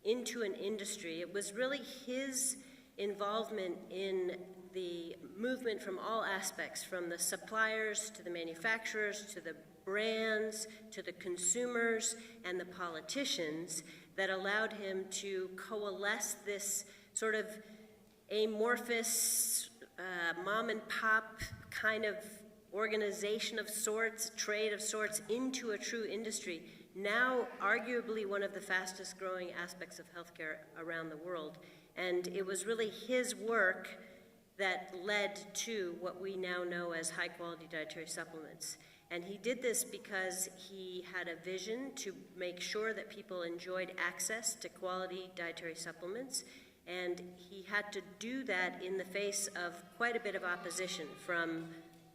into an industry, it was really his involvement in the movement from all aspects, from the suppliers to the manufacturers to the brands to the consumers and the politicians, that allowed him to coalesce this sort of amorphous mom and pop kind of organization of sorts, trade of sorts, into a true industry, now arguably one of the fastest growing aspects of healthcare around the world. And it was really his work that led to what we now know as high-quality dietary supplements. And he did this because he had a vision to make sure that people enjoyed access to quality dietary supplements, and he had to do that in the face of quite a bit of opposition from,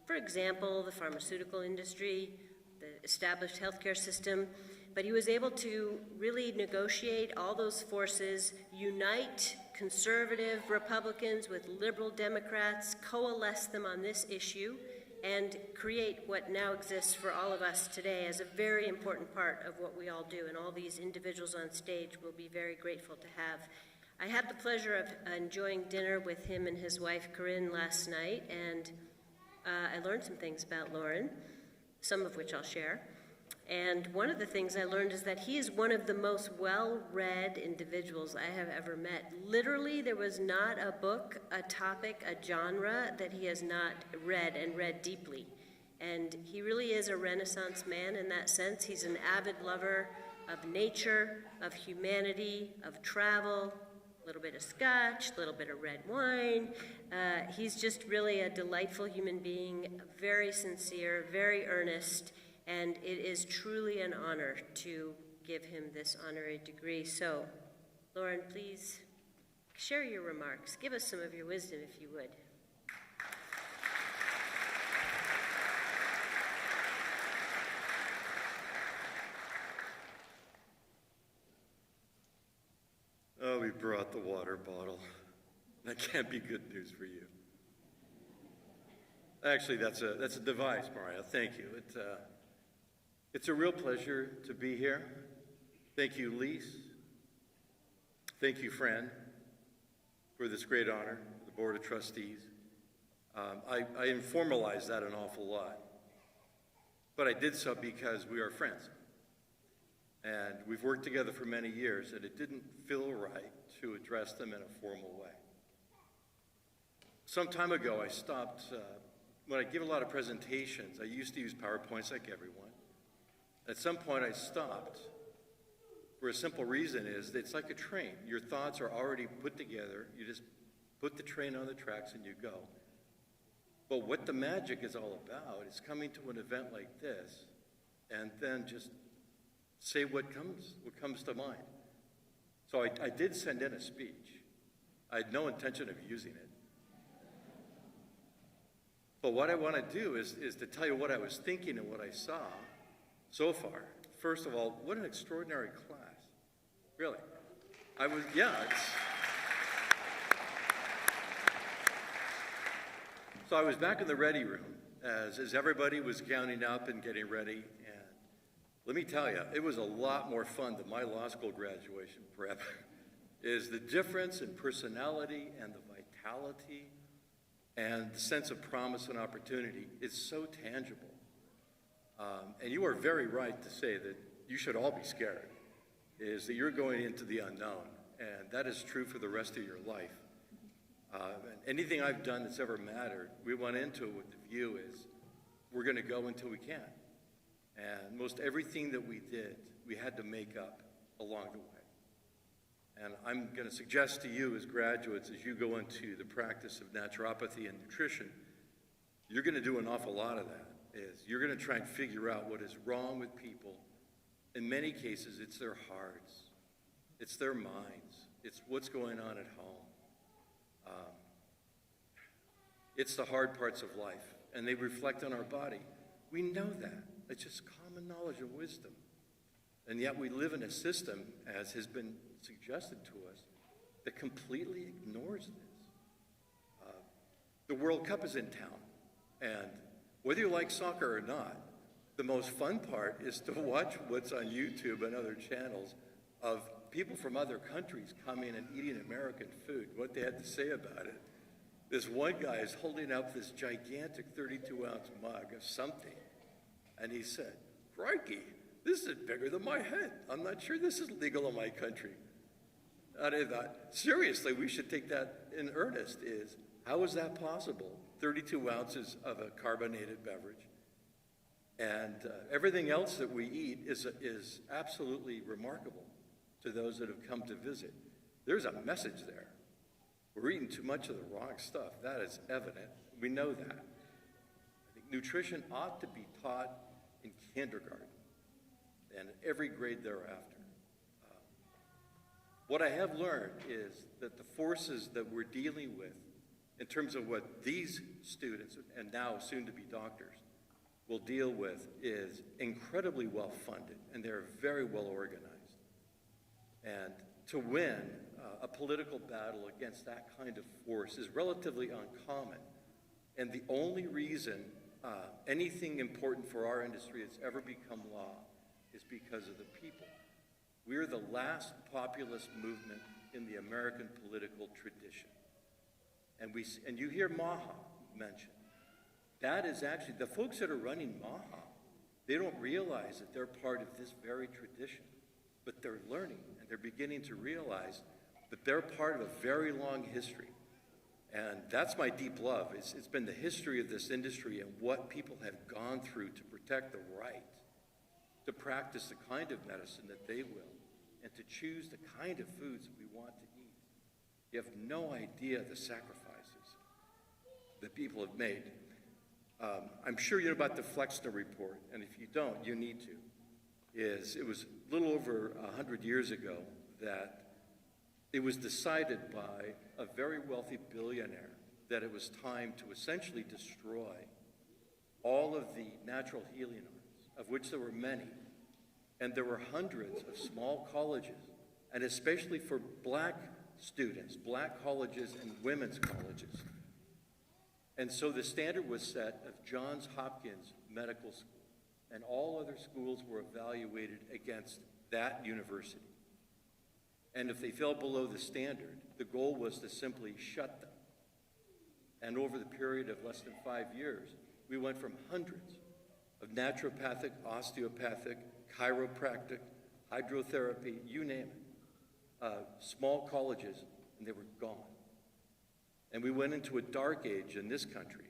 for example, the pharmaceutical industry, the established healthcare system. But he was able to really negotiate all those forces, unite conservative Republicans with liberal Democrats, coalesce them on this issue, and create what now exists for all of us today as a very important part of what we all do. And all these individuals on stage will be very grateful to have. I had the pleasure of enjoying dinner with him and his wife Corinne last night, and I learned some things about Lauren, some of which I'll share. And one of the things I learned is that he is one of the most well-read individuals I have ever met. Literally, there was not a book, a topic, a genre that he has not read, and read deeply. And he really is a Renaissance man in that sense. He's an avid lover of nature, of humanity, of travel, a little bit of scotch, a little bit of red wine. He's just really a delightful human being, very sincere, very earnest, and it is truly an honor to give him this honorary degree. So, Lauren, please share your remarks. Give us some of your wisdom, if you would. Oh, we brought the water bottle. That can't be good news for you. Actually, that's a device, Mariah. Thank you. It's a real pleasure to be here. Thank you, Lise. Thank you, Fran, for this great honor, the Board of Trustees. I informalized that an awful lot, but I did so because we are friends. And we've worked together for many years, and it didn't feel right to address them in a formal way. Some time ago, I stopped. When I give a lot of presentations, I used to use PowerPoints like everyone. At some point, I stopped for a simple reason: is it's like a train. Your thoughts are already put together. You just put the train on the tracks and you go. But what the magic is all about is coming to an event like this and then just say what comes to mind. So I did send in a speech. I had no intention of using it. But what I want to do is to tell you what I was thinking and what I saw so far. First of all, what an extraordinary class. Really. So I was back in the ready room as everybody was counting up and getting ready. And let me tell you, it was a lot more fun than my law school graduation prep. Is the difference in personality and the vitality and the sense of promise and opportunity is so tangible. And you are very right to say that you should all be scared, is that you're going into the unknown, and that is true for the rest of your life. And anything I've done that's ever mattered, we went into it with the view is we're going to go until we can. And most everything that we did, we had to make up along the way. And I'm going to suggest to you as graduates, as you go into the practice of naturopathy and nutrition, you're going to do an awful lot of that. Is you're going to try and figure out what is wrong with people. In many cases, it's their hearts, it's their minds, it's what's going on at home. It's the hard parts of life, and they reflect on our body. We know that. It's just common knowledge and wisdom. And yet we live in a system, as has been suggested to us, that completely ignores this. The World Cup is in town, and whether you like soccer or not, the most fun part is to watch what's on YouTube and other channels of people from other countries coming and eating American food, what they had to say about it. This one guy is holding up this gigantic 32-ounce mug of something, and he said, "Crikey, this is bigger than my head. I'm not sure this is legal in my country." And I thought, seriously, we should take that in earnest. Is how is that possible? 32 ounces of a carbonated beverage. And everything else that we eat is absolutely remarkable to those that have come to visit. There's a message there. We're eating too much of the wrong stuff. That is evident. We know that. I think nutrition ought to be taught in kindergarten and every grade thereafter. What I have learned is that the forces that we're dealing with in terms of what these students, and now soon to be doctors, will deal with is incredibly well funded, and they're very well organized. And to win a political battle against that kind of force is relatively uncommon. And the only reason anything important for our industry has ever become law is because of the people. We're the last populist movement in the American political tradition. And you hear MAHA mentioned. That is actually, the folks that are running MAHA, they don't realize that they're part of this very tradition, but they're learning and they're beginning to realize that they're part of a very long history. And that's my deep love. It's been the history of this industry and what people have gone through to protect the right to practice the kind of medicine that they will and to choose the kind of foods that we want to eat. You have no idea the sacrifices that people have made. I'm sure you know about the Flexner Report, and if you don't, you need to. It was a little over 100 years ago that it was decided by a very wealthy billionaire that it was time to essentially destroy all of the natural healing arts, of which there were many. And there were hundreds of small colleges, and especially for black students, black colleges and women's colleges. And so the standard was set of Johns Hopkins Medical School, and all other schools were evaluated against that university. And if they fell below the standard, the goal was to simply shut them. And over the period of less than 5 years, we went from hundreds of naturopathic, osteopathic, chiropractic, hydrotherapy, you name it, small colleges, and they were gone. And we went into a dark age in this country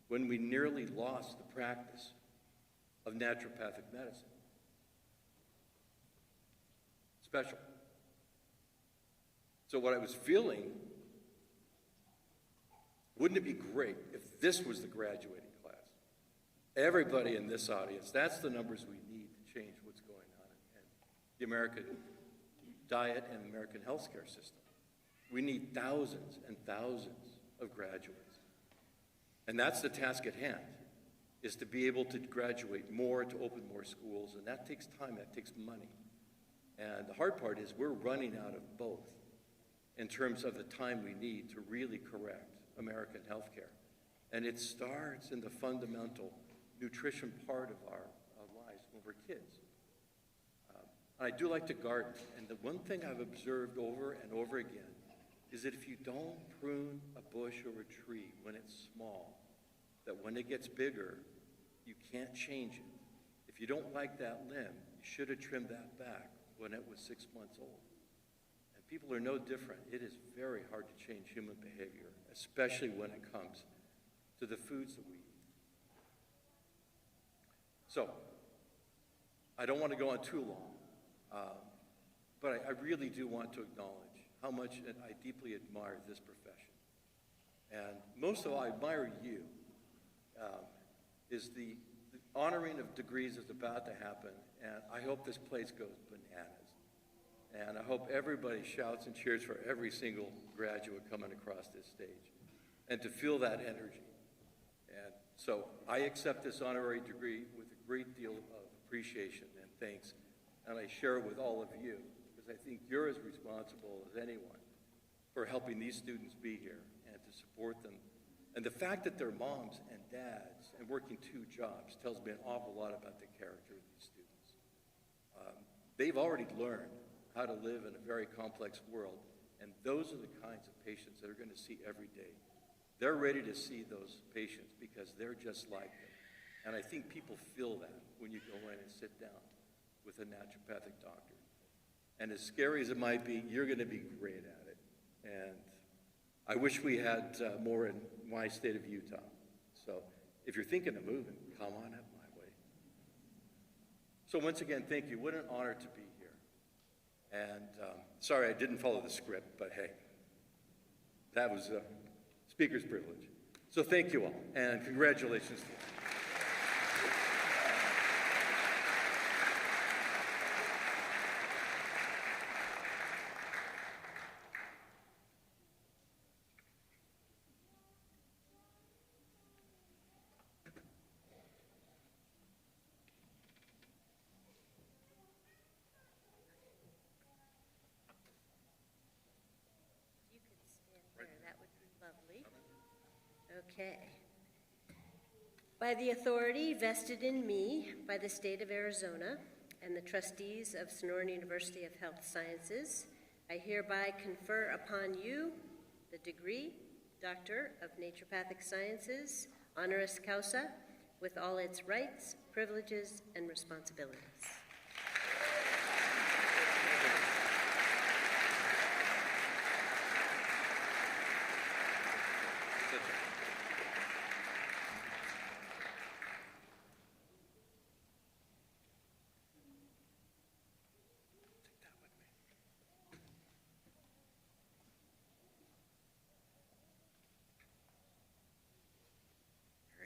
when we nearly lost the practice of naturopathic medicine. Special. So what I was feeling, wouldn't it be great if this was the graduating class? Everybody in this audience, that's the numbers we need to change what's going on in the American diet and American healthcare system. We need thousands and thousands of graduates. And that's the task at hand, is to be able to graduate more, to open more schools, and that takes time, that takes money. And the hard part is we're running out of both in terms of the time we need to really correct American healthcare. And it starts in the fundamental nutrition part of our lives when we're kids. I do like to garden, and the one thing I've observed over and over again is that if you don't prune a bush or a tree when it's small, that when it gets bigger, you can't change it. If you don't like that limb, you should have trimmed that back when it was 6 months old. And people are no different. It is very hard to change human behavior, especially when it comes to the foods that we eat. So, I don't want to go on too long, but I really do want to acknowledge how much I deeply admire this profession. And most of all, I admire you, is the honoring of degrees is about to happen, and I hope this place goes bananas. And I hope everybody shouts and cheers for every single graduate coming across this stage, and to feel that energy. And so I accept this honorary degree with a great deal of appreciation and thanks, and I share it with all of you, because I think you're as responsible as anyone for helping these students be here and to support them. And the fact that they're moms and dads and working 2 jobs tells me an awful lot about the character of these students. They've already learned how to live in a very complex world, and those are the kinds of patients that are going to see every day. They're ready to see those patients because they're just like them. And I think people feel that when you go in and sit down with a naturopathic doctor. And as scary as it might be, you're going to be great at it. And I wish we had more in my state of Utah. So if you're thinking of moving, come on up my way. So once again, thank you. What an honor to be here. And sorry I didn't follow the script, but hey, that was a speaker's privilege. So thank you all, and congratulations to you. You could stand there, that would be lovely. Okay. By the authority vested in me by the state of Arizona and the trustees of Sonoran University of Health Sciences, I hereby confer upon you the degree Doctor of Naturopathic Sciences, honoris causa, with all its rights, privileges, and responsibilities.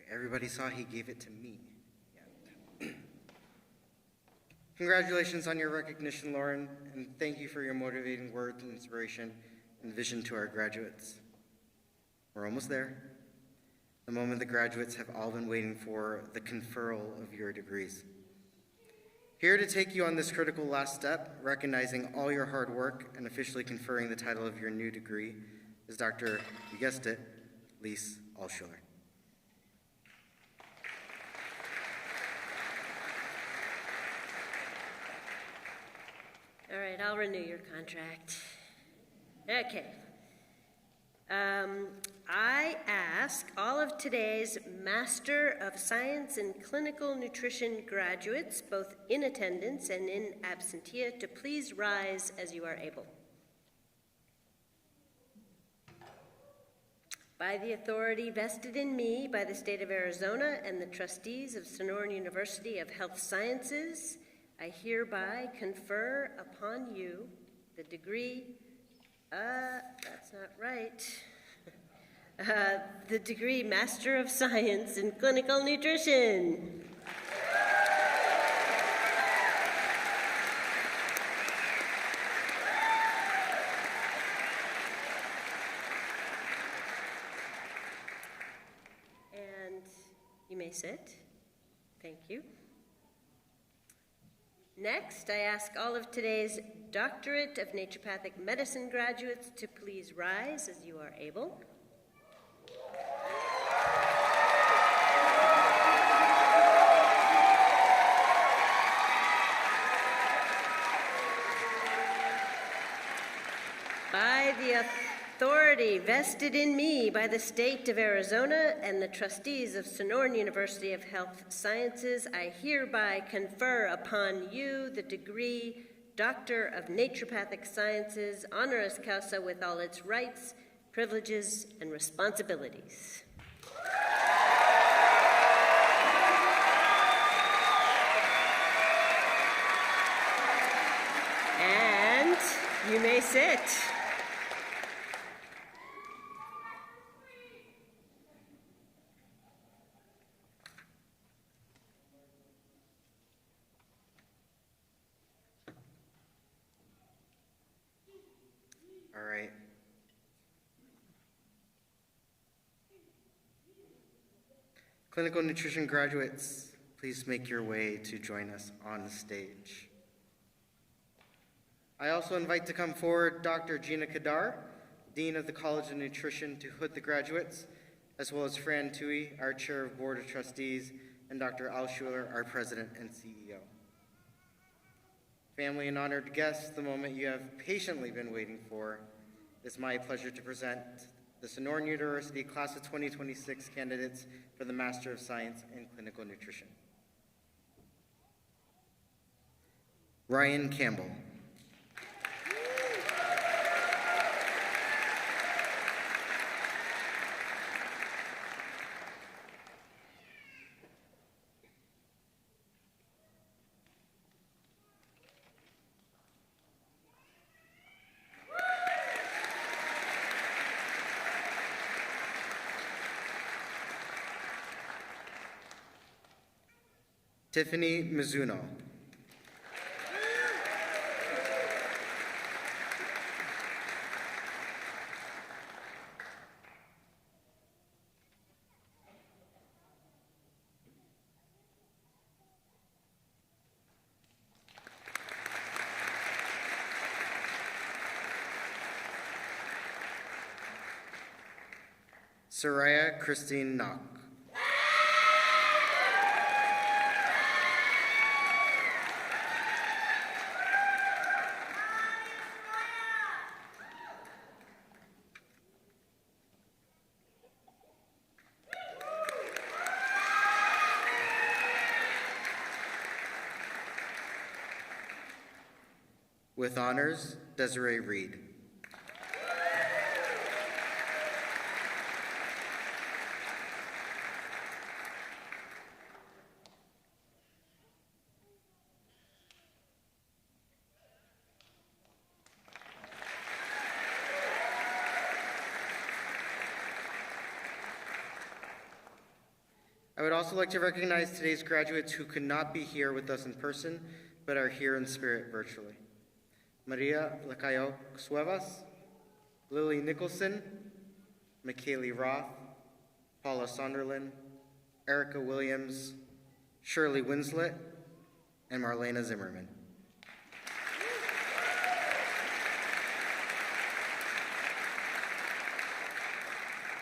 Everybody saw he gave it to me. Yeah. Congratulations on your recognition, Lauren, and thank you for your motivating words and inspiration and vision to our graduates. We're almost there. The moment the graduates have all been waiting for, the conferral of your degrees. Here to take you on this critical last step, recognizing all your hard work and officially conferring the title of your new degree, is Dr., you guessed it, Lise Alschuler. All right, I'll renew your contract. Okay. I ask all of today's Master of Science in Clinical Nutrition graduates, both in attendance and in absentia, to please rise as you are able. By the authority vested in me by the state of Arizona and the trustees of Sonoran University of Health Sciences, I hereby confer upon you the degree, that's not right, the degree Master of Science in Clinical Nutrition. And you may sit. Thank you. Next, I ask all of today's Doctorate of Naturopathic Medicine graduates to please rise as you are able. By the authority vested in me by the state of Arizona and the trustees of Sonoran University of Health Sciences, I hereby confer upon you the degree Doctor of Naturopathic Sciences, honoris causa, with all its rights, privileges, and responsibilities. And you may sit. All right. Clinical nutrition graduates, please make your way to join us on the stage. I also invite to come forward Dr. Gina Kadar, Dean of the College of Nutrition, to hood the graduates, as well as Fran Tui, our Chair of Board of Trustees, and Dr. Al Schuler, our President and CEO. Family and honored guests, the moment you have patiently been waiting for, it's my pleasure to present the Sonoran University Class of 2026 candidates for the Master of Science in Clinical Nutrition. Ryan Campbell. Tiffany Mizuno. Soraya Christine Knock. With honors, Desiree Reed. I would also like to recognize today's graduates who could not be here with us in person, but are here in spirit virtually. Maria Lacayo Cuevas, Lily Nicholson, McKaylee Roth, Paula Sonderlin, Erica Williams, Shirley Winslet, and Marlena Zimmerman.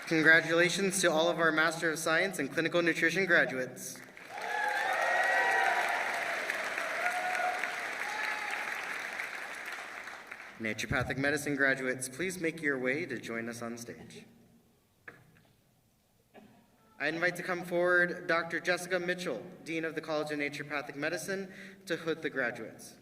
Congratulations to all of our Master of Science and Clinical Nutrition graduates. Naturopathic Medicine graduates, please make your way to join us on stage. I invite to come forward Dr. Jessica Mitchell, Dean of the College of Naturopathic Medicine, to hood the graduates.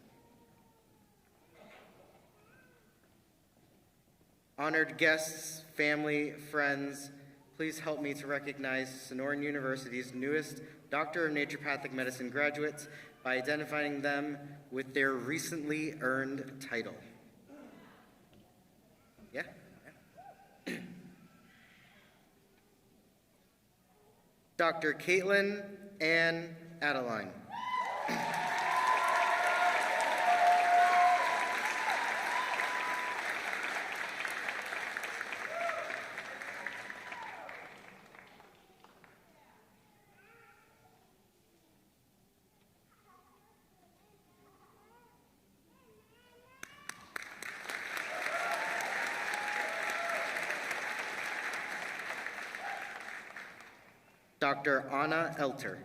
Honored guests, family, friends, please help me to recognize Sonoran University's newest Doctor of Naturopathic Medicine graduates by identifying them with their recently earned title. Yeah? Dr. Caitlin Ann Adeline. Dr. Anna Elter.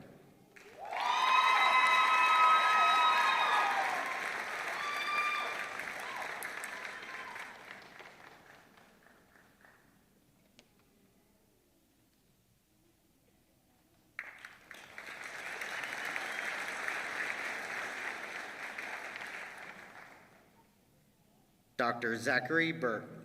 Dr. Zachary Burt.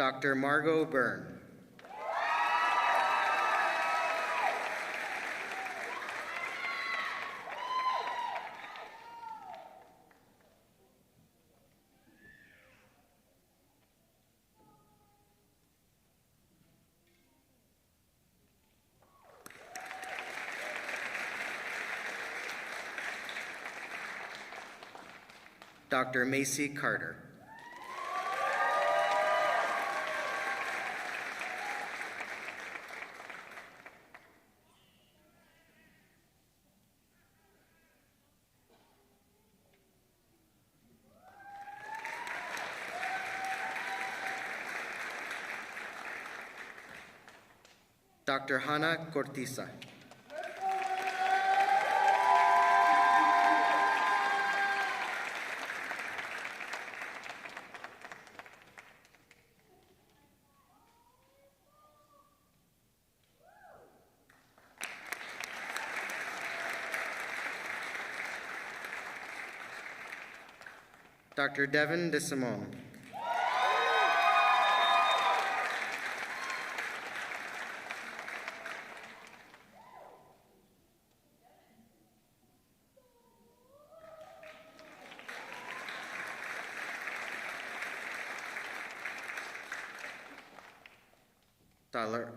Dr. Margot Byrne. Dr. Macy Carter. Dr. Hannah Cortiza. Dr. Devin DeSimone.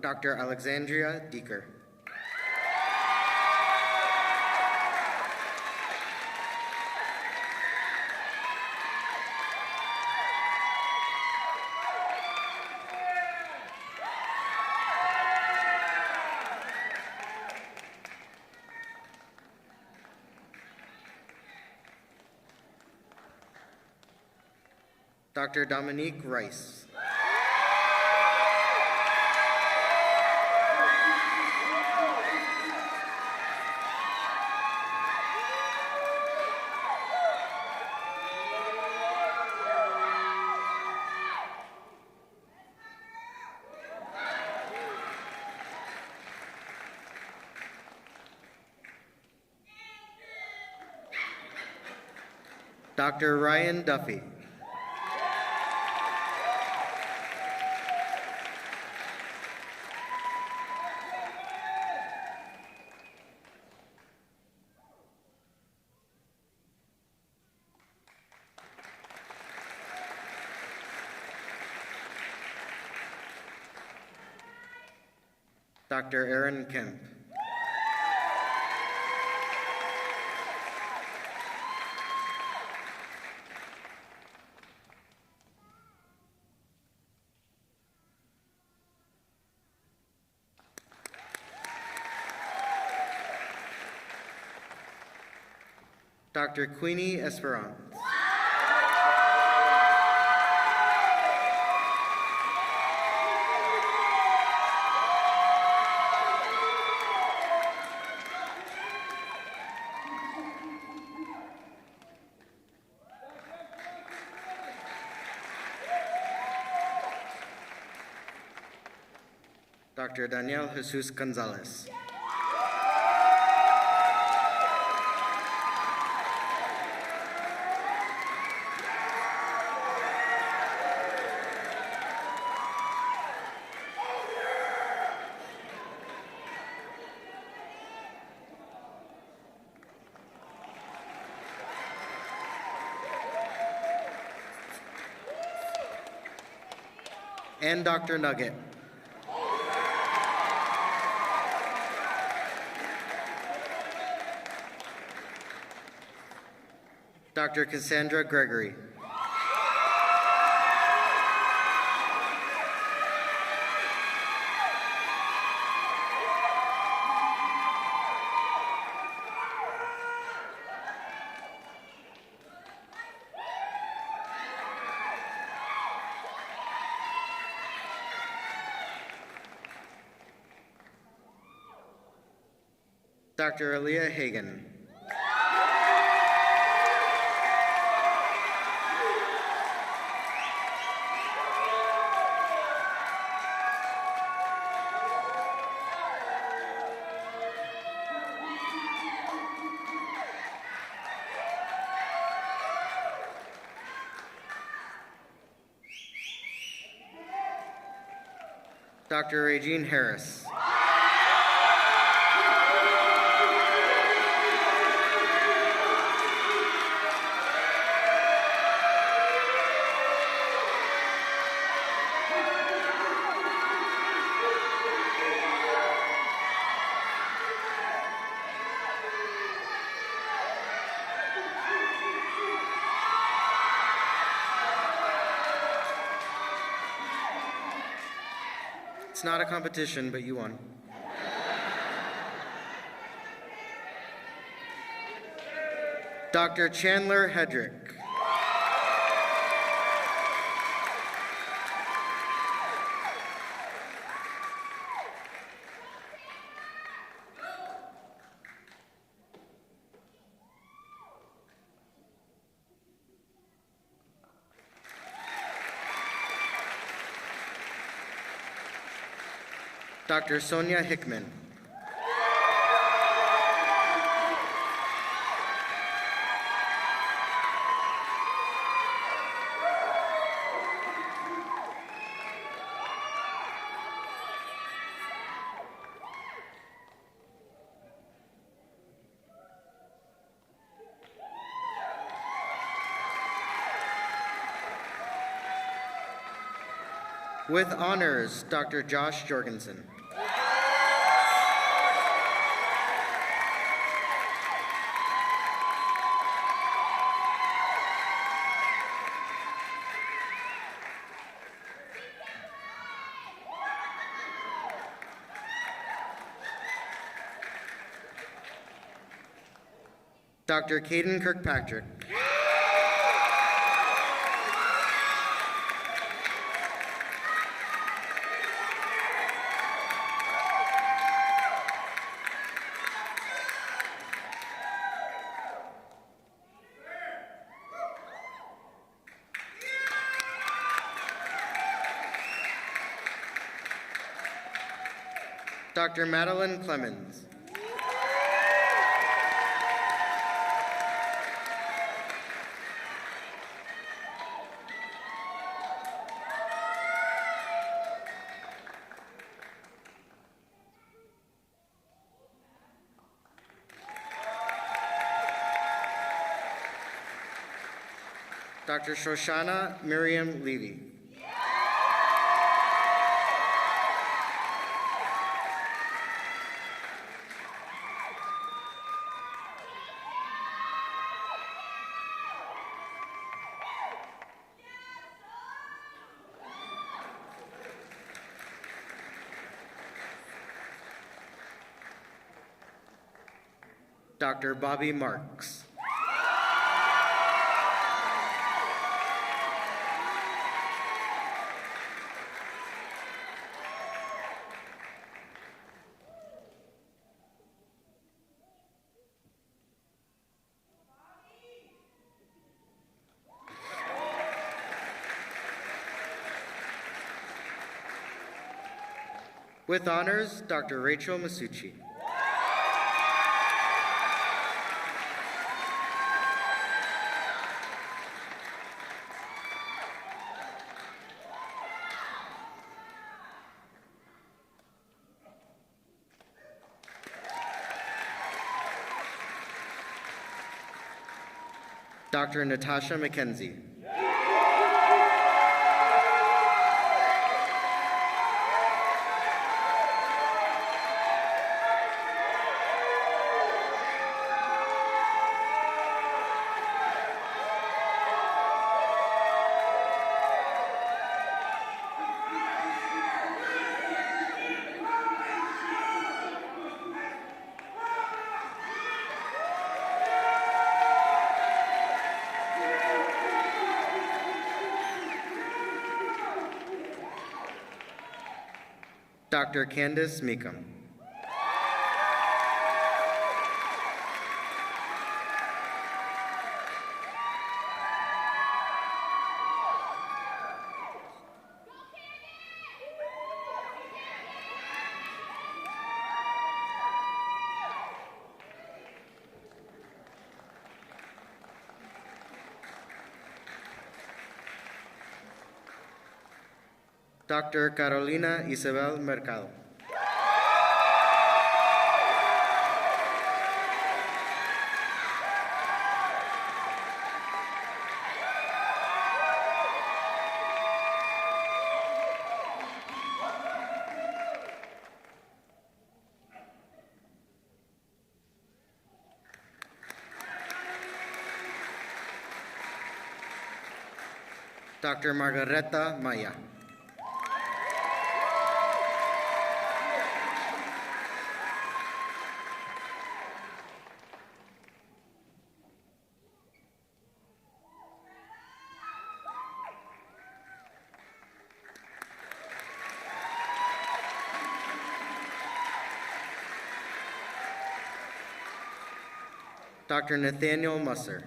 Dr. Alexandria Deeker. Dr. Dominique Rice. Dr. Ryan Duffy. Dr. Aaron Kemp. Dr. Queenie Esperance. Dr. Daniel Jesus Gonzalez. And Dr. Nugget. Dr. Cassandra Gregory. Dr. Aaliyah Hagan. Dr. Regine Harris. It's not a competition, but you won. Dr. Chandler Hedrick. Dr. Sonia Hickman. With honors, Dr. Josh Jorgensen. Dr. Caden Kirkpatrick. Dr. Madeline Clemens. Dr. Shoshana Miriam Levy. Dr. Bobby Marks. With honors, Dr. Rachel Masucci. Dr. Natasha McKenzie. Dr. Candace Meekum. Dr. Carolina Isabel Mercado. Dr. Margareta Maya. Dr. Nathaniel Musser.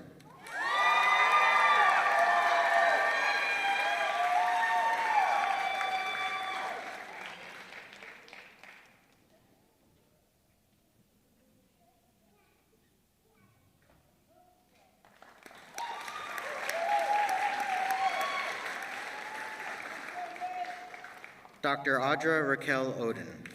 Dr. Audra Raquel Oden.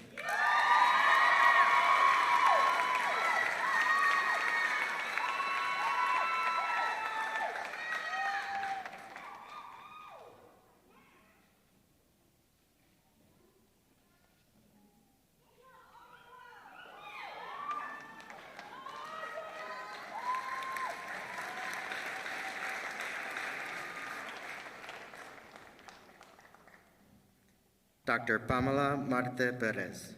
Dr. Pamela Marte Perez.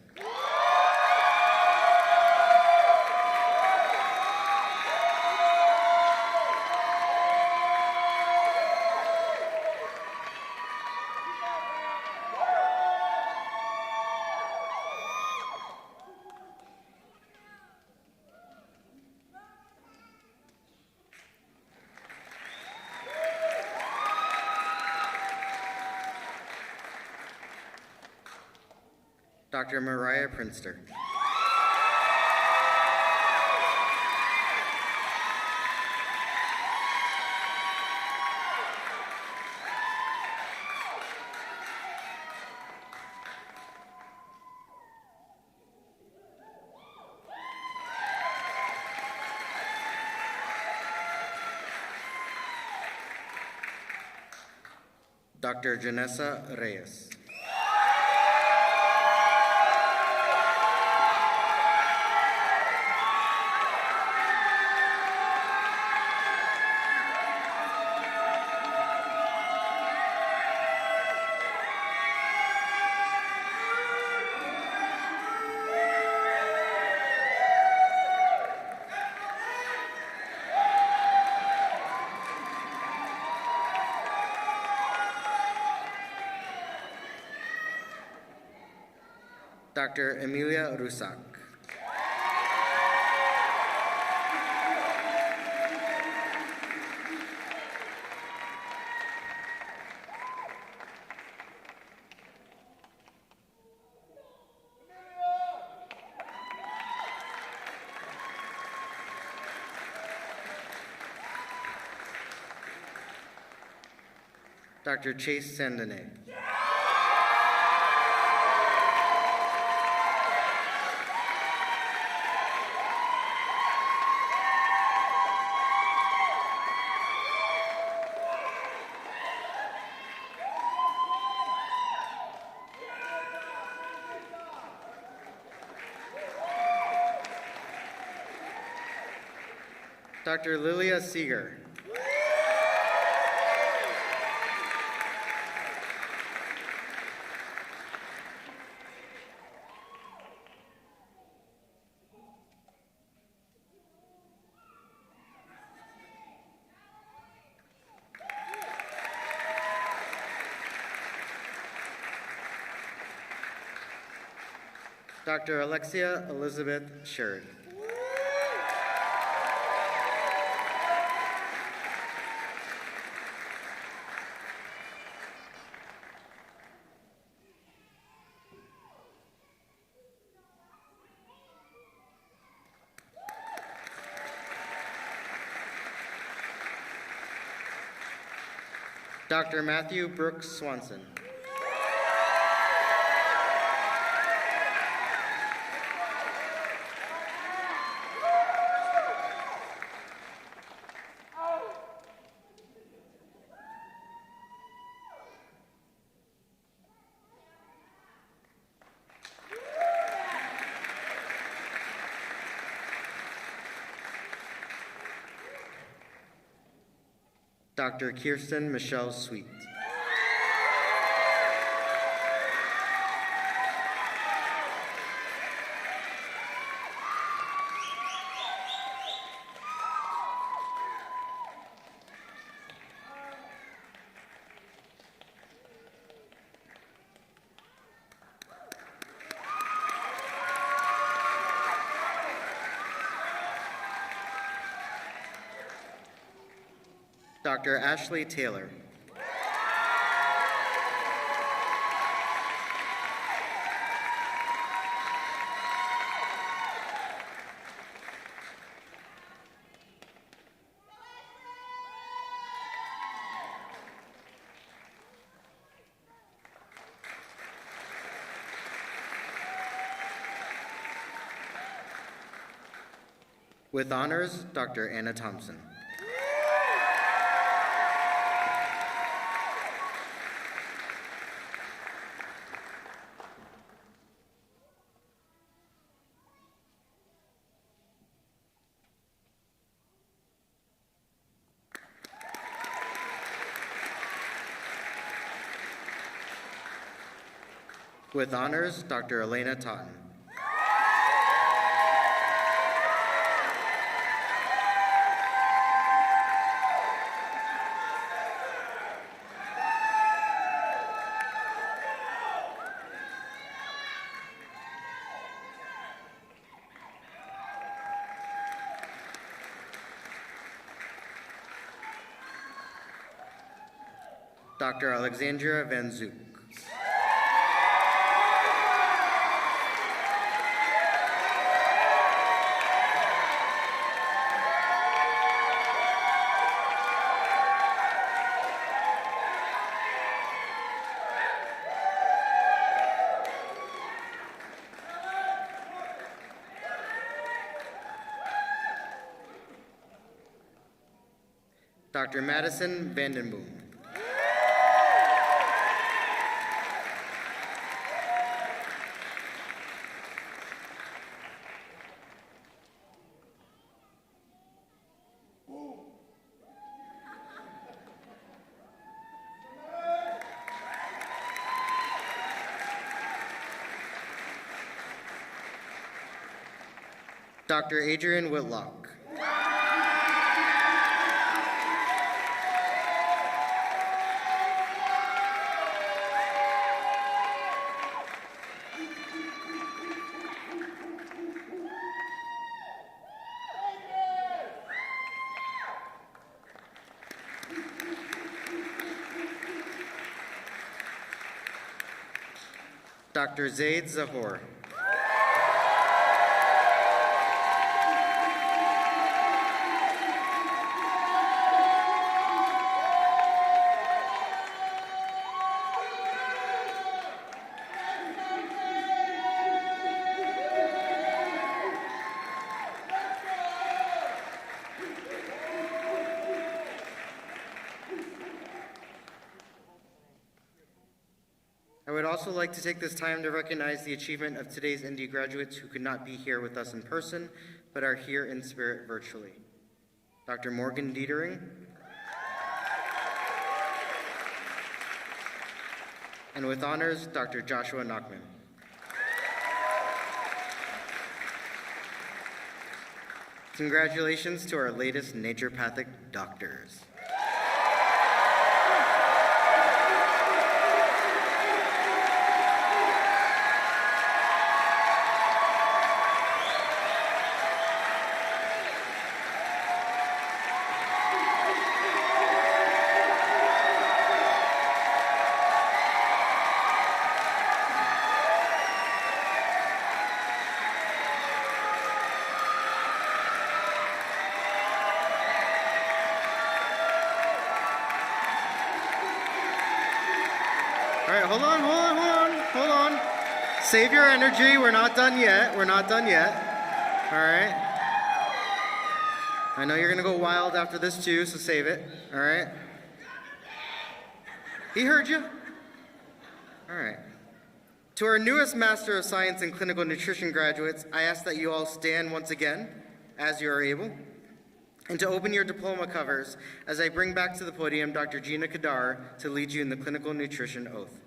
Dr. Mariah Prinster. Dr. Janessa Reyes. Dr. Emilia Rusak. Dr. Chase Sandene. Dr. Lilia Seeger. Dr. Alexia Elizabeth Sherd. Dr. Matthew Brooks Swanson. Dr. Kirsten Michelle Sweet. Dr. Ashley Taylor. With honors, Dr. Anna Thompson. With honors, Dr. Elena Totten. Dr. Alexandria Van Zook. Dr. Madison Vandenboom. Dr. Adrian Whitlock. Dr. Zaid Zahor. I would also like to take this time to recognize the achievement of today's ND graduates who could not be here with us in person, but are here in spirit virtually. Dr. Morgan Dietering, and with honors, Dr. Joshua Nachman. Congratulations to our latest naturopathic doctors. All right, hold on. Save your energy. We're not done yet. All right. I know you're going to go wild after this too, so save it. All right. He heard you. All right. To our newest Master of Science in Clinical Nutrition graduates, I ask that you all stand once again, as you are able, and to open your diploma covers as I bring back to the podium Dr. Gina Kadar to lead you in the Clinical Nutrition Oath.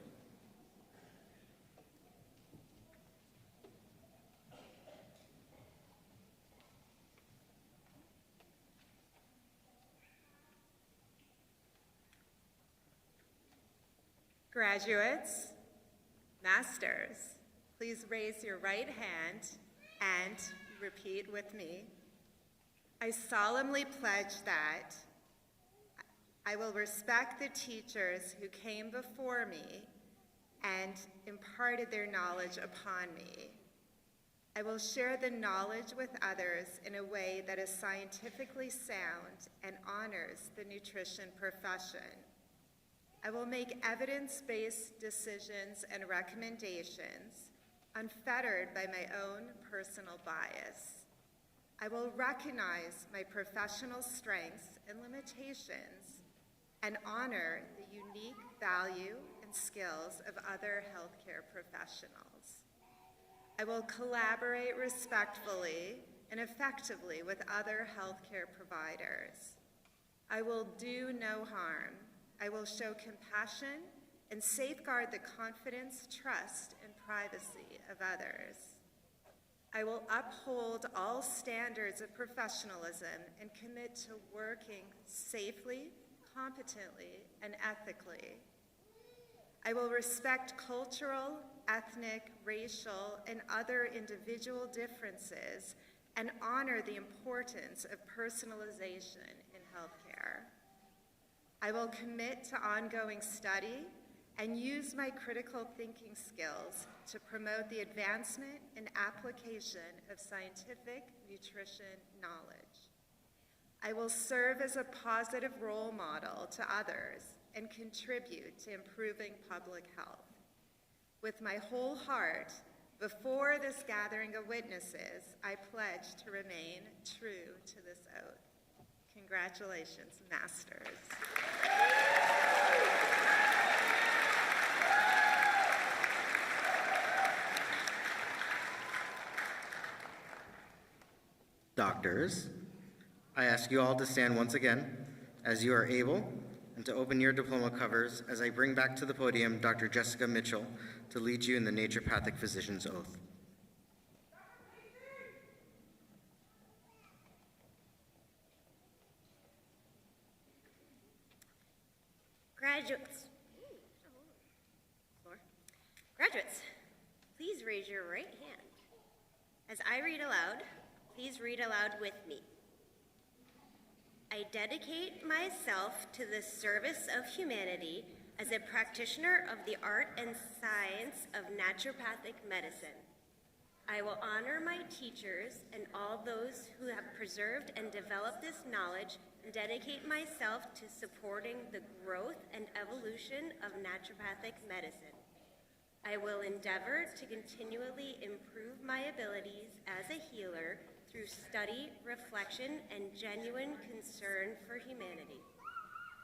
Graduates, masters, please raise your right hand and repeat with me. I solemnly pledge that I will respect the teachers who came before me and imparted their knowledge upon me. I will share the knowledge with others in a way that is scientifically sound and honors the nutrition profession. I will make evidence-based decisions and recommendations, unfettered by my own personal bias. I will recognize my professional strengths and limitations and honor the unique value and skills of other healthcare professionals. I will collaborate respectfully and effectively with other healthcare providers. I will do no harm. I will show compassion and safeguard the confidence, trust, and privacy of others. I will uphold all standards of professionalism and commit to working safely, competently, and ethically. I will respect cultural, ethnic, racial, and other individual differences and honor the importance of personalization in healthcare. I will commit to ongoing study and use my critical thinking skills to promote the advancement and application of scientific nutrition knowledge. I will serve as a positive role model to others and contribute to improving public health. With my whole heart, before this gathering of witnesses, I pledge to remain true to this oath. Congratulations, Masters. Doctors, I ask you all to stand once again as you are able and to open your diploma covers as I bring back to the podium Dr. Jessica Mitchell to lead you in the Naturopathic Physician's Oath. Graduates, please raise your right hand. As I read aloud, please read aloud with me. I dedicate myself to the service of humanity as a practitioner of the art and science of naturopathic medicine. I will honor my teachers and all those who have preserved and developed this knowledge and dedicate myself to supporting the growth and evolution of naturopathic medicine. I will endeavor to continually improve my abilities as a healer through study, reflection, and genuine concern for humanity.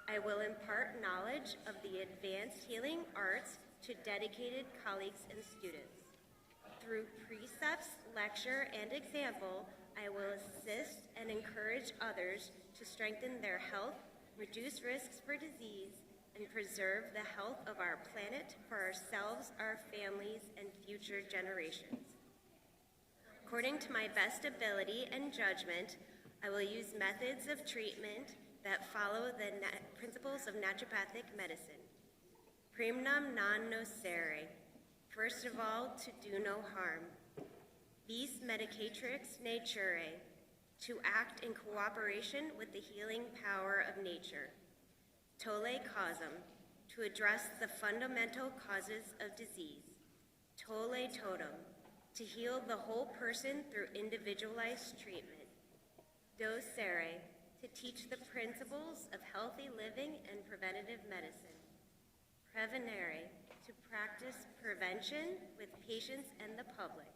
I will impart knowledge of the advanced healing arts to dedicated colleagues and students. Through precepts, lecture, and example, I will assist and encourage others to strengthen their health, reduce risks for disease, and preserve the health of our planet for ourselves, our families, and future generations. According to my best ability and judgment, I will use methods of treatment that follow the principles of naturopathic medicine. Primum non nocere. First of all, to do no harm. Vis medicatrix naturae. To act in cooperation with the healing power of nature. Tolle causam. To address the fundamental causes of disease. Tolle totem. To heal the whole person through individualized treatment. Docere. To teach the principles of healthy living and preventative medicine. Prevenere. To practice prevention with patients and the public.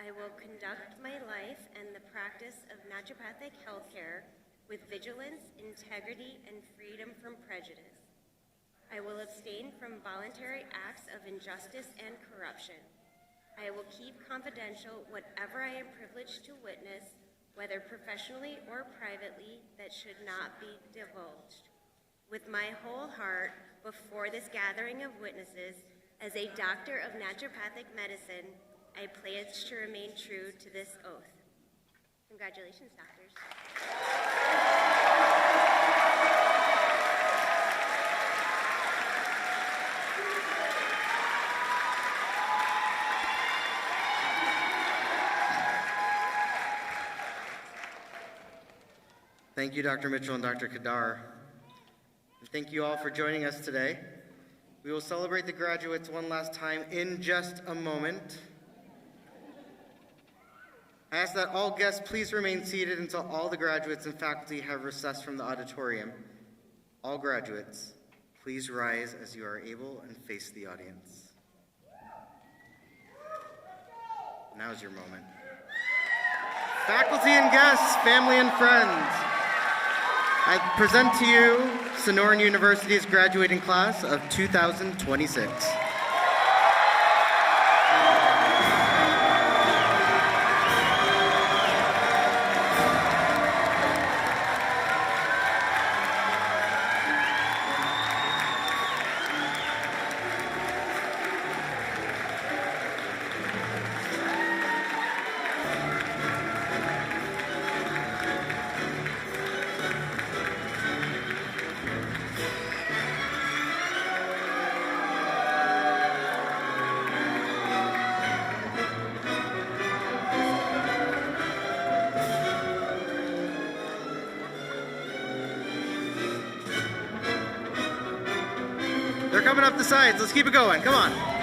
I will conduct my life and the practice of naturopathic healthcare with vigilance, integrity, and freedom from prejudice. I will abstain from voluntary acts of injustice and corruption. I will keep confidential whatever I am privileged to witness, whether professionally or privately, that should not be divulged. With my whole heart, before this gathering of witnesses, as a doctor of naturopathic medicine, I pledge to remain true to this oath. Congratulations, doctors. Thank you, Dr. Mitchell and Dr. Kadar. Thank you all for joining us today. We will celebrate the graduates one last time in just a moment. I ask that all guests please remain seated until all the graduates and faculty have recessed from the auditorium. All graduates, please rise as you are able and face the audience. Now's your moment. Faculty and guests, family and friends, I present to you Sonoran University's graduating class of 2026. They're coming up the sides. Let's keep it going. Come on.